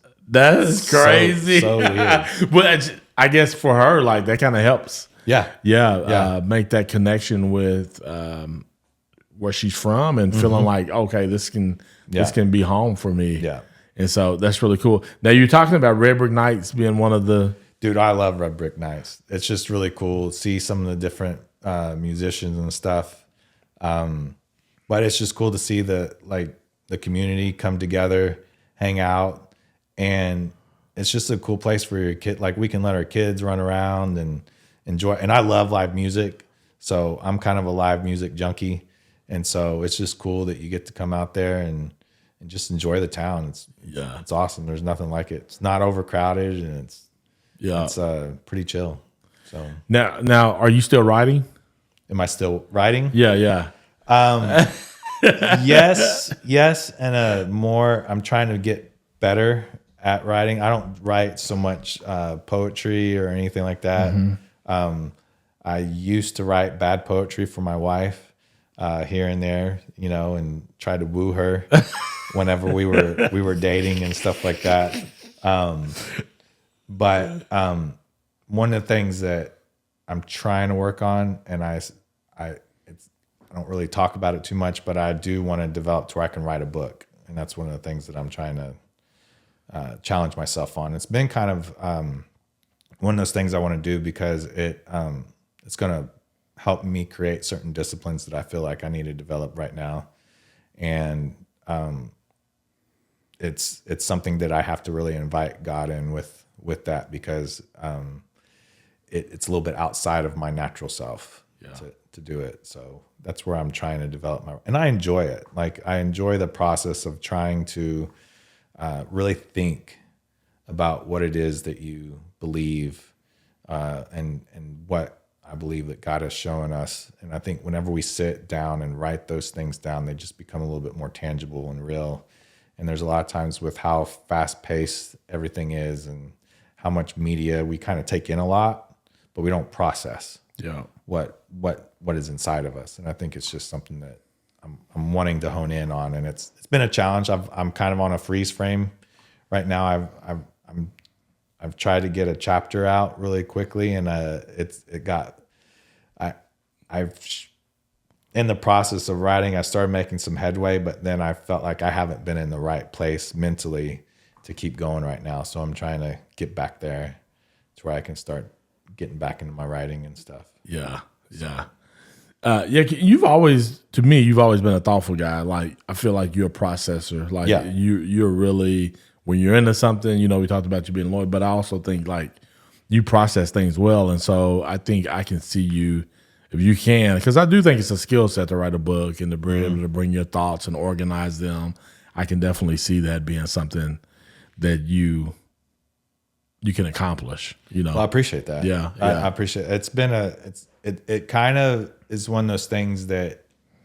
crazy. So weird. But I guess for her, like that kind of helps. Yeah. Make that connection with where she's from and feeling like, okay, this can be home for me. Yeah. And so that's really cool. Now you're talking about Red Brick Nights being one of the. Dude, I love Red Brick Nights. It's just really cool to see some of the different musicians and stuff. But it's just cool to see the community come together, hang out, and it's just a cool place for your kid. Like we can let our kids run around and enjoy. And I love live music, so I'm kind of a live music junkie. And so it's just cool that you get to come out there and just enjoy the town. It's awesome. There's nothing like it. It's not overcrowded, and it's pretty chill. So now, are you still writing? am I still writing? Yeah. Yes, and more. I'm trying to get better at writing. I don't write so much poetry or anything like that. I used to write bad poetry for my wife here and there, and try to woo her whenever we were dating and stuff like that. But one of the things that I'm trying to work on, and I don't really talk about it too much, but I do want to develop to where I can write a book, and that's one of the things that I'm trying to challenge myself on. It's been kind of one of those things I want to do because it's going to help me create certain disciplines that I feel like I need to develop right now, and it's something that I have to really invite God in with that because it's a little bit outside of my natural self to do it. So that's where I'm trying to develop and I enjoy it. Like I enjoy the process of trying to really think about what it is that you believe and what I believe that God has shown us. And I think whenever we sit down and write those things down, they just become a little bit more tangible and real. And there's a lot of times with how fast paced everything is and how much media we kind of take in a lot, but we don't process what is inside of us. And I think it's just something that I'm wanting to hone in on. And it's been a challenge. I'm kind of on a freeze frame right now. I've tried to get a chapter out really quickly, and I've in the process of writing, I started making some headway, but then I felt like I haven't been in the right place mentally to keep going right now. So I'm trying to get back there to where I can start getting back into my writing and stuff. Yeah. You've always been a thoughtful guy. Like I feel like you're a processor. Like you're really, when you're into something, we talked about you being a lawyer, but I also think like you process things well. And so I think I can see you, if you can, because I do think it's a skill set to write a book and to be able to bring your thoughts and organize them. I can definitely see that being something that you can accomplish. Well, I appreciate that. Yeah. I appreciate it. It's been it kind of is one of those things that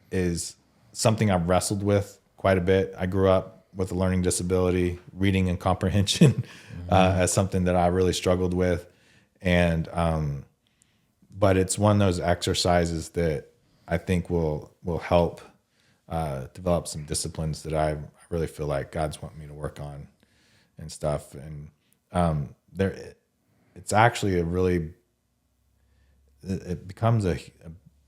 is something I've wrestled with quite a bit. I grew up with a learning disability, reading and comprehension as something that I really struggled with. And, but it's one of those exercises that I think will help develop some disciplines that I really feel like God's wanting me to work on and stuff. And it's actually it becomes a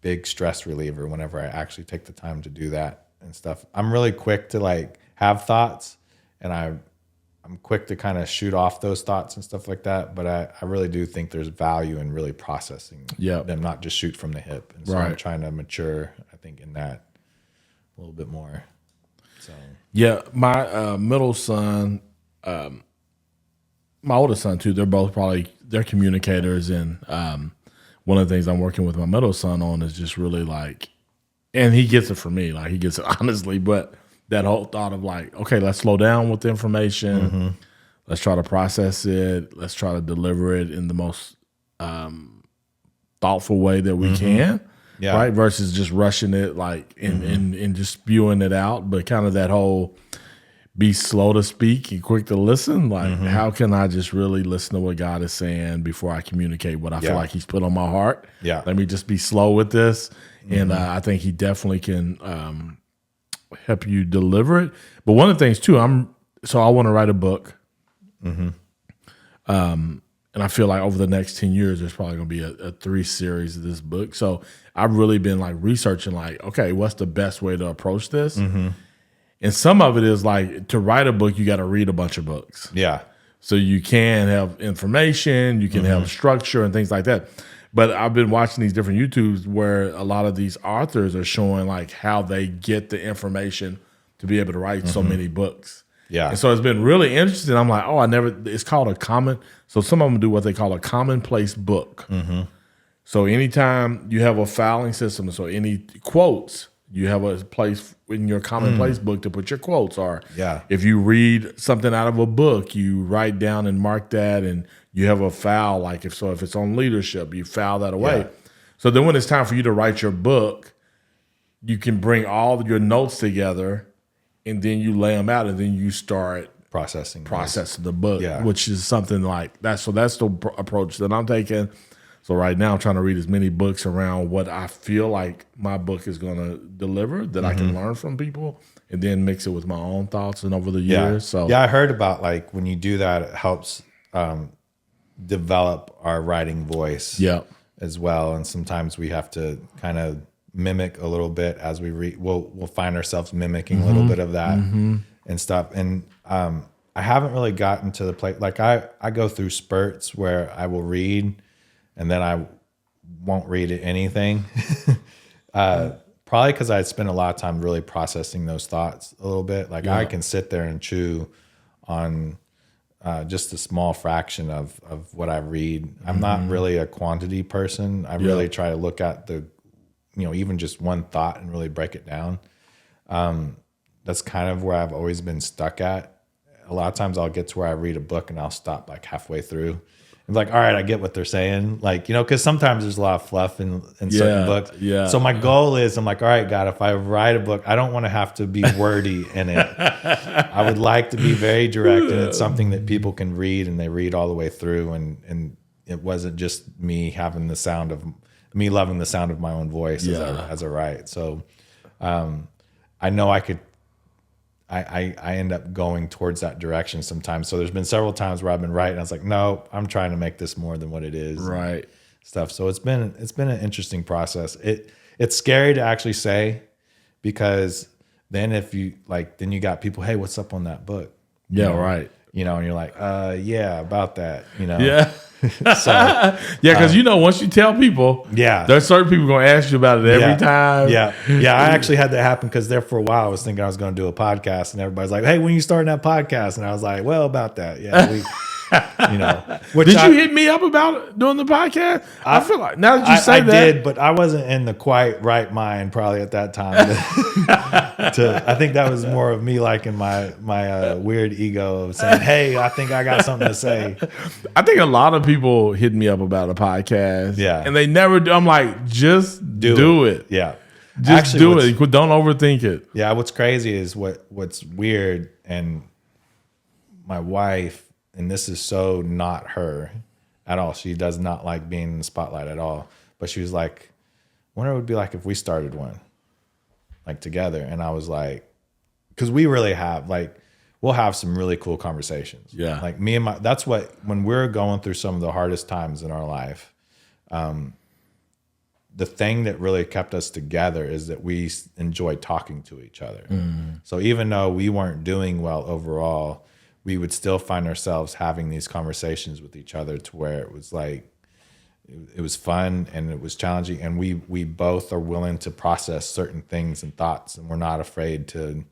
big stress reliever whenever I actually take the time to do that and stuff. I'm really quick to like have thoughts, and I'm quick to kind of shoot off those thoughts and stuff like that. But I really do think there's value in really processing them, not just shoot from the hip. And so I'm trying to mature, I think, in that a little bit more. So my middle son, my oldest son too, they're communicators. And one of the things I'm working with my middle son on is just really like, and he gets it from me, like he gets it honestly, but that whole thought of like, okay, let's slow down with the information. Let's try to process it. Let's try to deliver it in the most thoughtful way that we can, right? Versus just rushing it like and just spewing it out. But kind of that whole be slow to speak and quick to listen. Like, how can I just really listen to what God is saying before I communicate what I feel like He's put on my heart? Let me just be slow with this. And I think He definitely can help you deliver it. But one of the things too, I want to write a book. And I feel like over the next 10 years, there's probably going to be a 3 series of this book. So I've really been like researching like, okay, what's the best way to approach this? And some of it is like, to write a book, you got to read a bunch of books. So you can have information, you can have structure and things like that. But I've been watching these different YouTubes where a lot of these authors are showing like how they get the information to be able to write so many books. And so it's been really interesting. I'm like, it's called so some of them do what they call a commonplace book. So anytime you have a filing system, so any quotes You have a place in your commonplace book to put your quotes. Or Yeah. if you read something out of a book, you write down and mark that, and you have a file. Like if it's on leadership, you file that away. Yeah. So then when it's time for you to write your book, you can bring all of your notes together, and then you lay them out, and then you start processing the book, which is something like that. So that's the approach that I'm taking. So right now I'm trying to read as many books around what I feel like my book is going to deliver that I can learn from people, and then mix it with my own thoughts and over the years. So I heard about like when you do that, it helps develop our writing voice as well. And sometimes we have to kind of mimic a little bit as we read. We'll find ourselves mimicking a little bit of that and stuff. And I haven't really gotten to the place. Like I go through spurts where I will read and then I won't read anything. Probably because I spend a lot of time really processing those thoughts a little bit. Like I can sit there and chew on just a small fraction of what I read. I'm not really a quantity person. I really try to look at even just one thought and really break it down. That's kind of where I've always been stuck at. A lot of times I'll get to where I read a book and I'll stop like halfway through. I'm like, all right, I get what they're saying. Like, because sometimes there's a lot of fluff in certain books. Yeah. So my goal is, I'm like, all right, God, if I write a book, I don't want to have to be wordy in it. I would like to be very direct, and it's something that people can read and they read all the way through. And it wasn't just me having the sound of me loving the sound of my own voice as I write. So I know I could. I end up going towards that direction sometimes. So there's been several times where I've been writing. I was like, no, I'm trying to make this more than what it is. Right. Stuff. So it's been an interesting process. It's scary to actually say, because then then you got people, hey, what's up on that book? Yeah, right. And you're like, yeah, about that, Yeah. So because once you tell people, there's certain people going to ask you about it every time. Yeah. I actually had that happen because there for a while I was thinking I was going to do a podcast, and everybody's like, "Hey, when you starting that podcast?" And I was like, "Well, about that, Did you hit me up about doing the podcast? I feel like now that you say that, I did, but I wasn't in the quite right mind probably at that time. I think that was more of me liking my weird ego of saying, "Hey, I think I got something to say." I think a lot of people hit me up about a podcast, and they never do. I'm like, just do it. Yeah, just do it. Don't overthink it. Yeah, what's crazy is what's weird, and my wife. And this is so not her at all. She does not like being in the spotlight at all. But she was like, I wonder what it would be like if we started one, like together. And I was like, because we really have, we'll have some really cool conversations. Yeah. Like that's when we're going through some of the hardest times in our life, the thing that really kept us together is that we enjoyed talking to each other. So even though we weren't doing well overall, we would still find ourselves having these conversations with each other to where it was like, it was fun and it was challenging. And we both are willing to process certain things and thoughts, and we're not afraid to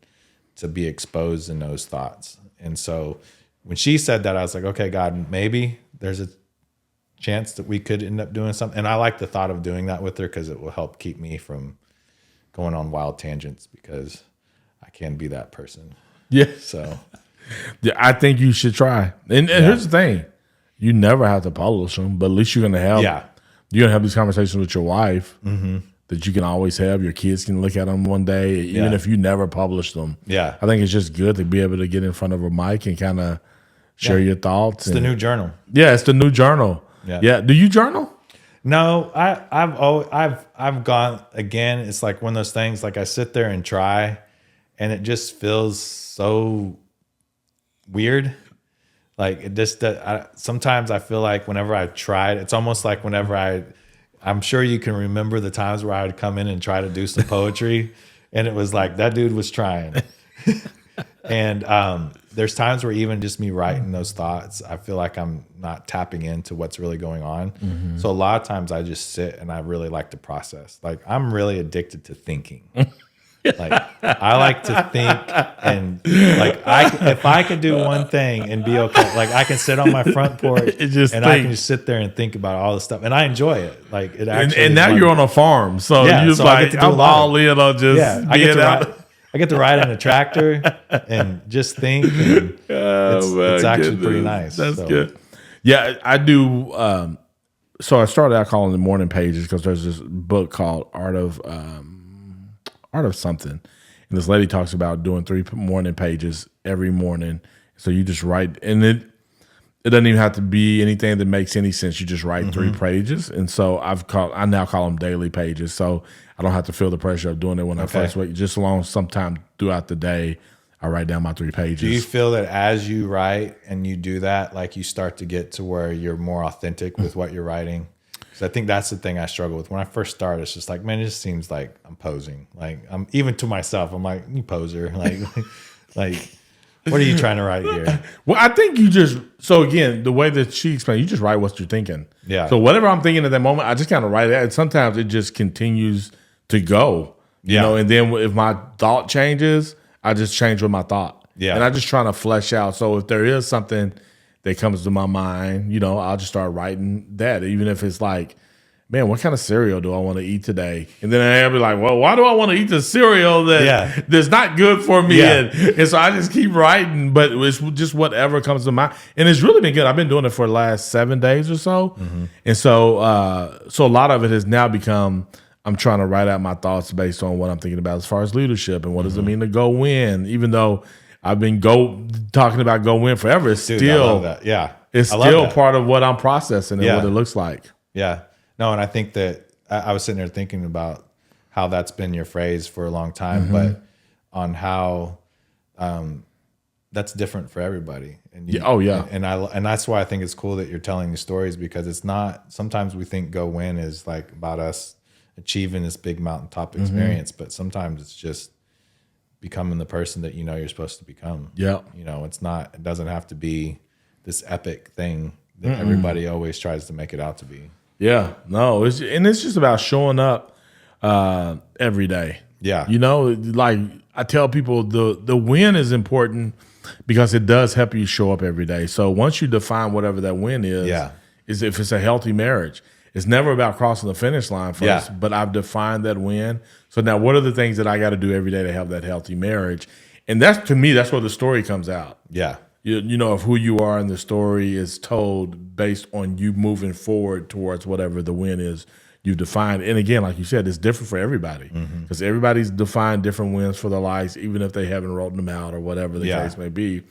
be exposed in those thoughts. And so when she said that, I was like, okay, God, maybe there's a chance that we could end up doing something. And I like the thought of doing that with her because it will help keep me from going on wild tangents, because I can be that person. Yeah. So... Yeah, I think you should try. And here's the thing: you never have to publish them, but at least you're gonna have. Yeah, you're gonna have these conversations with your wife that you can always have. Your kids can look at them one day, even if you never publish them. Yeah, I think it's just good to be able to get in front of a mic and kind of share your thoughts. It's the new journal. Yeah, it's the new journal. Yeah. Do you journal? No, I've gone again. It's like one of those things. Like I sit there and try, and it just feels so weird. Like it just sometimes I feel like whenever I tried, it's almost like whenever I'm sure you can remember the times where I would come in and try to do some poetry and it was like that dude was trying. And there's times where even just me writing those thoughts, I feel like I'm not tapping into what's really going on. So a lot of times I just sit and I really like to process. Like I'm really addicted to thinking. Like I like to think, and like if I could do one thing and be okay, like I can sit on my front porch I can just sit there and think about all this stuff, and I enjoy it. Like it actually. And now you're on a farm, so you just like I'm all in on just I get to ride in a tractor and just think. And it's actually pretty nice. That's good. Yeah, I do. So I started out calling the morning pages because there's this book called Art of Something, and this lady talks about doing 3 morning pages every morning. So you just write, and it doesn't even have to be anything that makes any sense. You just write 3 pages, and so I now call them daily pages. So I don't have to feel the pressure of doing it when I first wake. Just along sometime throughout the day, I write down my 3 pages. Do you feel that as you write and you do that, like you start to get to where you're more authentic with what you're writing? Because I think that's the thing I struggle with. When I first started, it's just like, man, it just seems like I'm posing. Like I'm even to myself, I'm like, you poser. Like what are you trying to write here? Well, I think so again, the way that she explained, you just write what you're thinking. Yeah. So whatever I'm thinking at that moment, I just kind of write it. And sometimes it just continues to go. You know, and then if my thought changes, I just change with my thought. Yeah. And I just trying to flesh out. So if there is something that comes to my mind, you know, I'll just start writing that. Even if it's like, man, what kind of cereal do I want to eat today? And then I'll be like, well, why do I want to eat the cereal that's not good for me? Yeah. And so I just keep writing, but it's just whatever comes to mind. And it's really been good. I've been doing it for the last 7 days or so. And so so a lot of it has now become, I'm trying to write out my thoughts based on what I'm thinking about as far as leadership and what does it mean to go win. Even though I've been talking about go win forever, it's Dude, still I love that. Yeah, it's still part of what I'm processing and what it looks like. Yeah, no, and I think that I was sitting there thinking about how that's been your phrase for a long time, but on how that's different for everybody. And and that's why I think it's cool that you're telling these stories, because it's not. Sometimes we think go win is like about us achieving this big mountaintop experience, but sometimes it's just becoming the person that you know you're supposed to become. Yeah. You know, it doesn't have to be this epic thing that everybody always tries to make it out to be. Yeah. No, it's just about showing up every day. Yeah. You know, like I tell people the win is important because it does help you show up every day. So once you define whatever that win is if it's a healthy marriage. It's never about crossing the finish line first, but I've defined that win. So now what are the things that I got to do every day to have that healthy marriage? And to me, that's where the story comes out. Yeah. You know, of who you are, and the story is told based on you moving forward towards whatever the win is you defined. And again, like you said, it's different for everybody because everybody's defined different wins for their lives, even if they haven't wrote them out or whatever the case may be.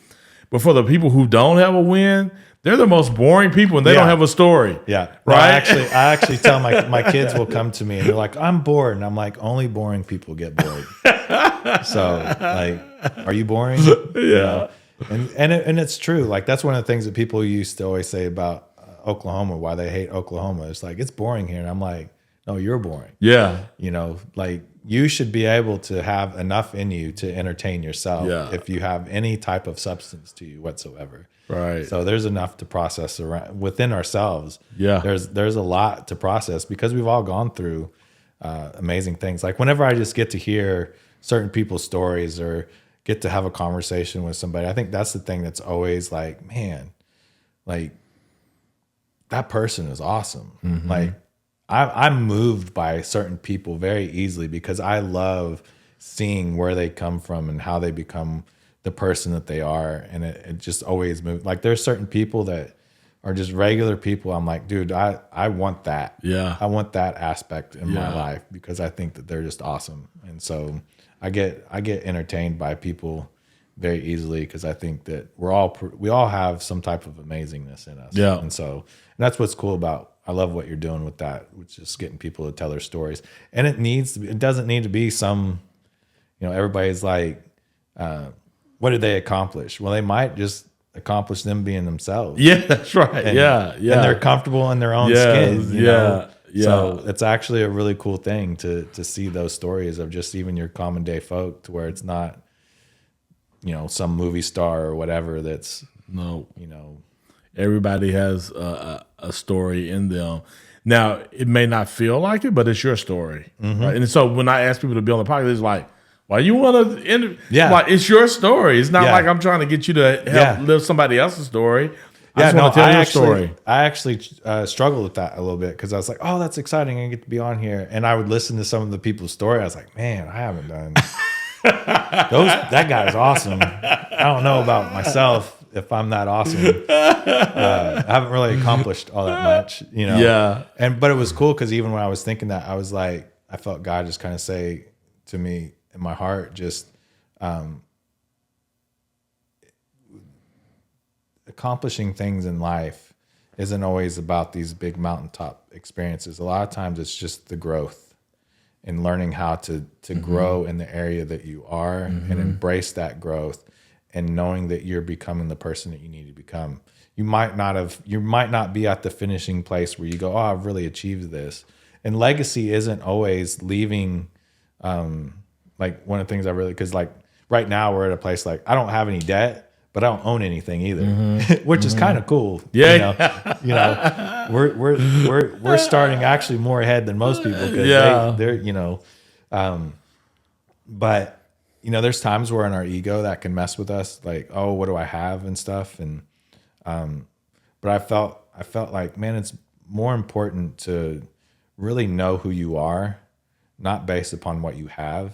But for the people who don't have a win, they're the most boring people, and they don't have a story. Yeah, right. No, I actually tell my kids will come to me and they're like, "I'm bored," and I'm like, "Only boring people get bored." So, like, are you boring? Yeah, you know? and it's true. Like that's one of the things that people used to always say about Oklahoma, why they hate Oklahoma. It's like it's boring here, and I'm like, no, you're boring. Yeah, you know, like you should be able to have enough in you to entertain yourself if you have any type of substance to you whatsoever. Right. So there's enough to process around within ourselves. Yeah. There's a lot to process because we've all gone through amazing things. Like whenever I just get to hear certain people's stories or get to have a conversation with somebody, I think that's the thing that's always like, man, like that person is awesome. Like I'm moved by certain people very easily because I love seeing where they come from and how they become the person that they are. And it just always moves. Like there's certain people that are just regular people. I'm like, dude, I want that. Yeah. I want that aspect in my life because I think that they're just awesome. And so I get entertained by people very easily because I think that we all have some type of amazingness in us. Yeah. And that's what's cool about, I love what you're doing with that, which is getting people to tell their stories. And it doesn't need to be some, you know, everybody's like, what did they accomplish? Well, they might just accomplish them being themselves. Yeah, that's right. And they're comfortable in their own skin. You know? So it's actually a really cool thing to see those stories of just even your common day folk, to where it's not, you know, some movie star or whatever that's, you know. Everybody has a story in them. Now, it may not feel like it, but it's your story. Right? And so when I ask people to be on the podcast, it's like, Why you want to? Yeah. Like, it's your story. It's not Yeah. like I'm trying to get you to help live somebody else's story. I Yeah, just want to tell your story. I actually struggled with that a little bit because I was like, oh, that's exciting. I get to be on here. And I would listen to some of the people's story. I was like, man, I haven't done that guy is awesome. I don't know about myself if I'm that awesome. I haven't really accomplished all that much, you know? Yeah. But it was cool because even when I was thinking that, I was like, I felt God just kind of say to me in my heart, just, accomplishing things in life isn't always about these big mountaintop experiences. A lot of times it's just the growth and learning how to grow in the area that you are and embrace that growth and knowing that you're becoming the person that you need to become. You might not be at the finishing place where you go, oh, I've really achieved this. And legacy isn't always leaving, like one of the things because like right now we're at a place like I don't have any debt, but I don't own anything either, which is kind of cool. Yeah. You know, we're starting actually more ahead than most people because they're you know, but you know, there's times where in our ego that can mess with us, like, oh, what do I have and stuff, and but I felt like, man, it's more important to really know who you are, not based upon what you have,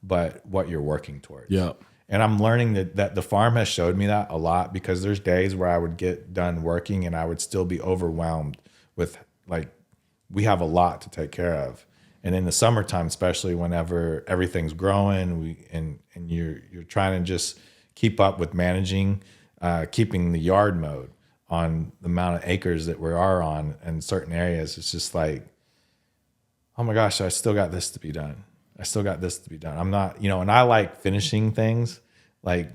but what you're working towards. Yeah. And I'm learning that the farm has showed me that a lot because there's days where I would get done working and I would still be overwhelmed with like, we have a lot to take care of. And in the summertime, especially whenever everything's growing, and you're trying to just keep up with managing, keeping the yard mode on the amount of acres that we are on in certain areas, it's just like, oh my gosh, I still got this to be done. I still got this to be done. I'm not, you know, and I like finishing things. Like,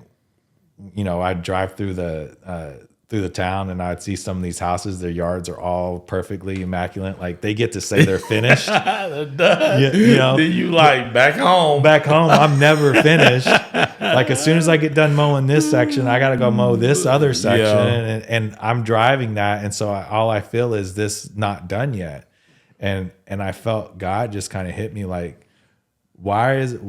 you know, I'd drive through the town and I'd see some of these houses, their yards are all perfectly immaculate. Like they get to say they're finished. You know, Then you like back home, I'm never finished. Like as soon as I get done mowing this section, I got to go mow this other section. And I'm driving that. And so all I feel is this not done yet. And I felt God just kind of hit me like, why do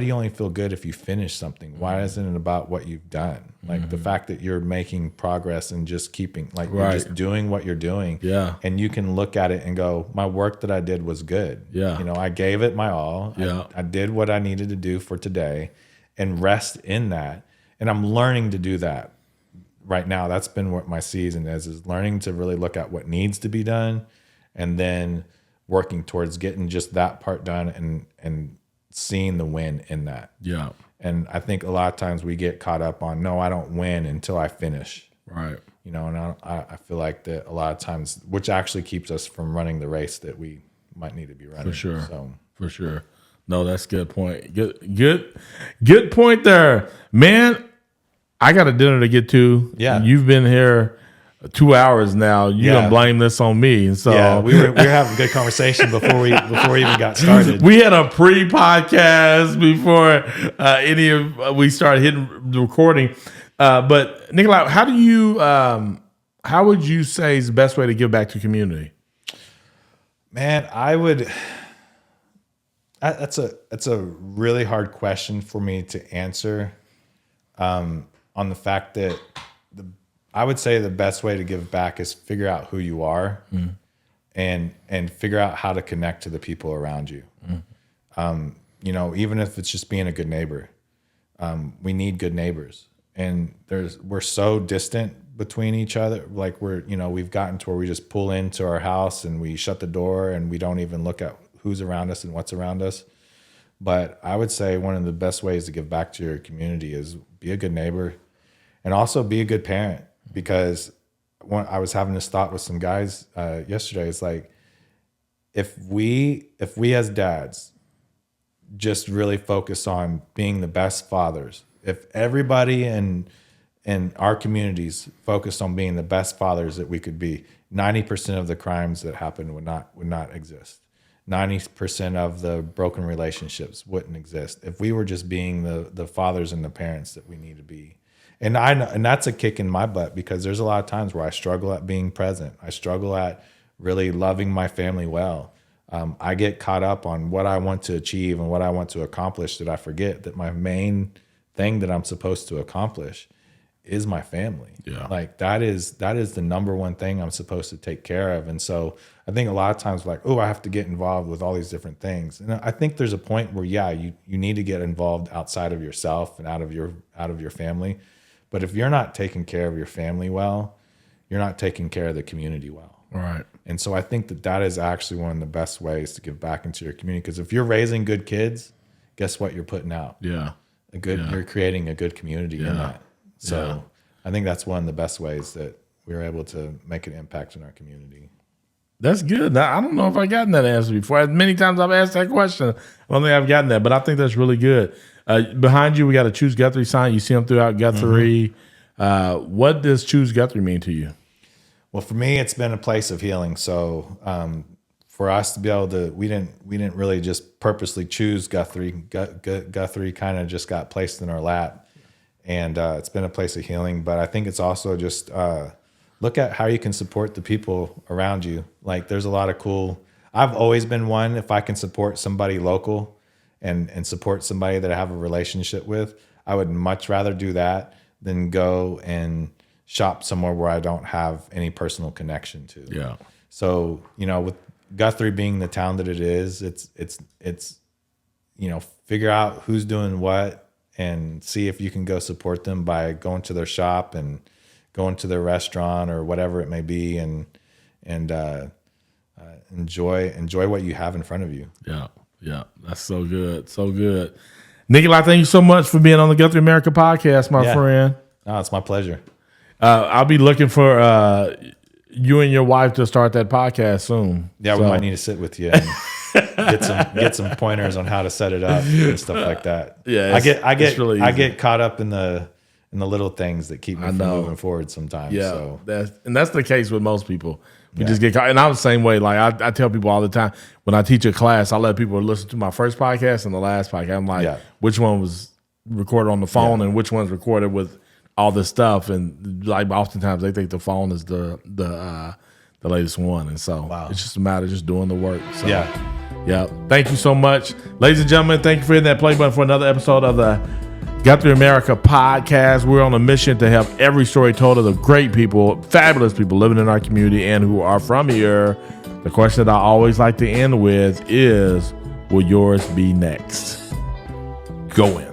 you only feel good if you finish something? Why isn't it about what you've done? Like the fact that you're making progress and just keeping, like you're just doing what you're doing. Yeah. And you can look at it and go, my work that I did was good. Yeah. You know, I gave it my all. Yeah. I did what I needed to do for today and rest in that. And I'm learning to do that right now. That's been what my season is learning to really look at what needs to be done and then working towards getting just that part done and seeing the win in that. Yeah. And I think a lot of times we get caught up on, no, I don't win until I finish. Right. You know, and I feel like that a lot of times, which actually keeps us from running the race that we might need to be running. For sure. So. For sure. No, that's a good point. Good point there. Man, I got a dinner to get to. Yeah. You've been here 2 hours now. You're gonna blame this on me. And so yeah, we were having a good conversation before we even got started. We had a pre-podcast before we started hitting the recording. But Nicoli, how would you say is the best way to give back to the community? Man, that's a really hard question for me to answer. On the fact that I would say the best way to give back is figure out who you are and figure out how to connect to the people around you. You know, even if it's just being a good neighbor, we need good neighbors. And we're so distant between each other. Like we've gotten to where we just pull into our house and we shut the door and we don't even look at who's around us and what's around us. But I would say one of the best ways to give back to your community is be a good neighbor and also be a good parent. Because I was having this thought with some guys yesterday. It's like, if we as dads just really focus on being the best fathers, if everybody in our communities focused on being the best fathers that we could be, 90% of the crimes that happen would not exist. 90% of the broken relationships wouldn't exist if we were just being the fathers and the parents that we need to be. And I know, and that's a kick in my butt because there's a lot of times where I struggle at being present. I struggle at really loving my family well. I get caught up on what I want to achieve and what I want to accomplish that I forget that my main thing that I'm supposed to accomplish is my family. Yeah. Like that is the number one thing I'm supposed to take care of. And so I think a lot of times like, oh, I have to get involved with all these different things. And I think there's a point where, yeah, you need to get involved outside of yourself and out of your family. But if you're not taking care of your family well, you're not taking care of the community well. Right. And so I think that is actually one of the best ways to give back into your community. Because if you're raising good kids, guess what you're putting out? Yeah. You're creating a good community in that. So I think that's one of the best ways that we're able to make an impact in our community. That's good. Now, I don't know if I've gotten that answer before. As many times I've asked that question, I don't think I've gotten that, but I think that's really good. Behind you, we got a Choose Guthrie sign. You see them throughout Guthrie. What does Choose Guthrie mean to you? Well, for me, it's been a place of healing. So for us to be able to, we didn't really just purposely choose Guthrie. Guthrie kind of just got placed in our lap. And it's been a place of healing, but I think it's also just look at how you can support the people around you. Like there's a lot of cool, I've always been one, if I can support somebody local and support somebody that I have a relationship with, I would much rather do that than go and shop somewhere where I don't have any personal connection to. Yeah. So, with Guthrie being the town that it is, it's figure out who's doing what, and see if you can go support them by going to their shop and going to their restaurant or whatever it may be, and enjoy what you have in front of you. Yeah, that's so good, so good. Nicoli, thank you so much for being on the GuthrieAmerica podcast, my friend. Oh, it's my pleasure. I'll be looking for you and your wife to start that podcast soon. Yeah, we might need to sit with you and get some pointers on how to set it up and stuff like that. Yeah, I get caught up in the little things that keep me from moving forward sometimes. Yeah, so. that's the case with most people. We just get caught, and I'm the same way. Like I tell people all the time when I teach a class, I let people listen to my first podcast and the last podcast. I'm like, which one was recorded on the phone and which one's recorded with all this stuff, and like oftentimes they think the phone is the latest one, and so it's just a matter of just doing the work. So, yeah. Thank you so much, ladies and gentlemen. Thank you for hitting that play button for another episode of the GuthrieAmerica podcast. We're on a mission to help every story told of the great people, fabulous people living in our community and who are from here. The question that I always like to end with is, will yours be next? Go in.